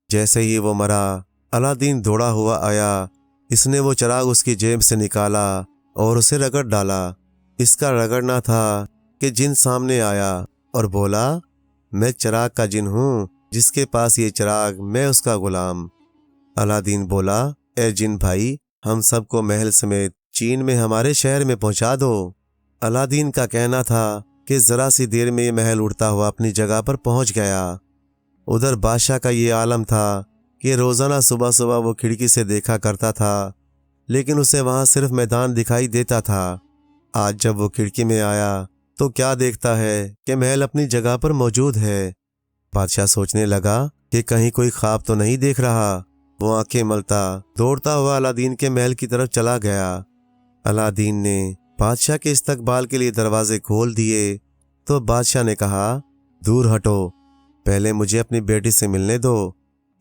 جیسے ہی وہ مرا، الادین دوڑا ہوا آیا، اس نے وہ چراغ اس کی جیب سے نکالا اور اسے رگڑ ڈالا۔ اس کا رگڑنا تھا کہ جن سامنے آیا اور بولا، میں چراغ کا جن ہوں، جس کے پاس یہ چراغ میں اس کا غلام۔ الادین بولا، اے جن بھائی، ہم سب کو محل سمیت چین میں ہمارے شہر میں پہنچا دو۔ الادین کا کہنا تھا کہ ذرا سی دیر میں یہ محل اڑتا ہوا اپنی جگہ پر پہنچ گیا۔ ادھر بادشاہ کا یہ عالم تھا کہ روزانہ صبح صبح وہ کھڑکی سے دیکھا کرتا تھا، لیکن اسے وہاں صرف میدان دکھائی دیتا تھا۔ آج جب وہ کھڑکی میں آیا تو کیا دیکھتا ہے کہ محل اپنی جگہ پر موجود ہے۔ بادشاہ سوچنے لگا کہ کہیں کوئی خواب تو نہیں دیکھ رہا۔ وہ آنکھیں ملتا دوڑتا ہوا الادین کے محل کی طرف چلا گیا۔ الادین نے بادشاہ کے استقبال کے لیے دروازے کھول دیے تو بادشاہ نے کہا، دور ہٹو، پہلے مجھے اپنی بیٹی سے ملنے دو،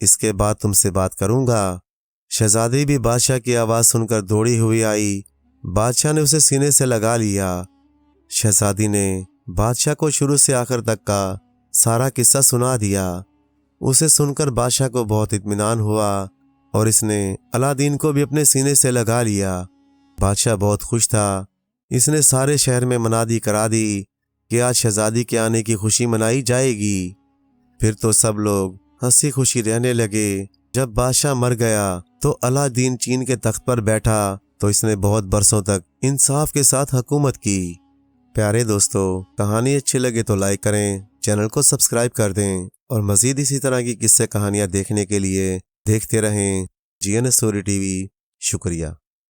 اس کے بعد تم سے بات کروں گا۔ شہزادی بھی بادشاہ کی آواز سن کر دوڑی ہوئی آئی۔ بادشاہ نے اسے سینے سے لگا لیا۔ شہزادی نے بادشاہ کو شروع سے آخر تک کا سارا قصہ سنا دیا۔ اسے سن کر بادشاہ کو بہت اطمینان ہوا اور اس نے الادین کو بھی اپنے سینے سے لگا لیا۔ بادشاہ بہت خوش تھا۔ اس نے سارے شہر میں منادی کرا دی کہ آج شہزادی کے آنے کی خوشی منائی جائے گی۔ پھر تو سب لوگ ہنسی خوشی رہنے لگے۔ جب بادشاہ مر گیا تو الادین چین کے تخت پر بیٹھا تو اس نے بہت برسوں تک انصاف کے ساتھ حکومت کی۔ پیارے دوستو، کہانی اچھی لگے تو لائک کریں، چینل کو سبسکرائب کر دیں اور مزید اسی طرح کی قصے کہانیاں دیکھنے کے لیے دیکھتے رہیں G N S story TV وی۔ شکریہ۔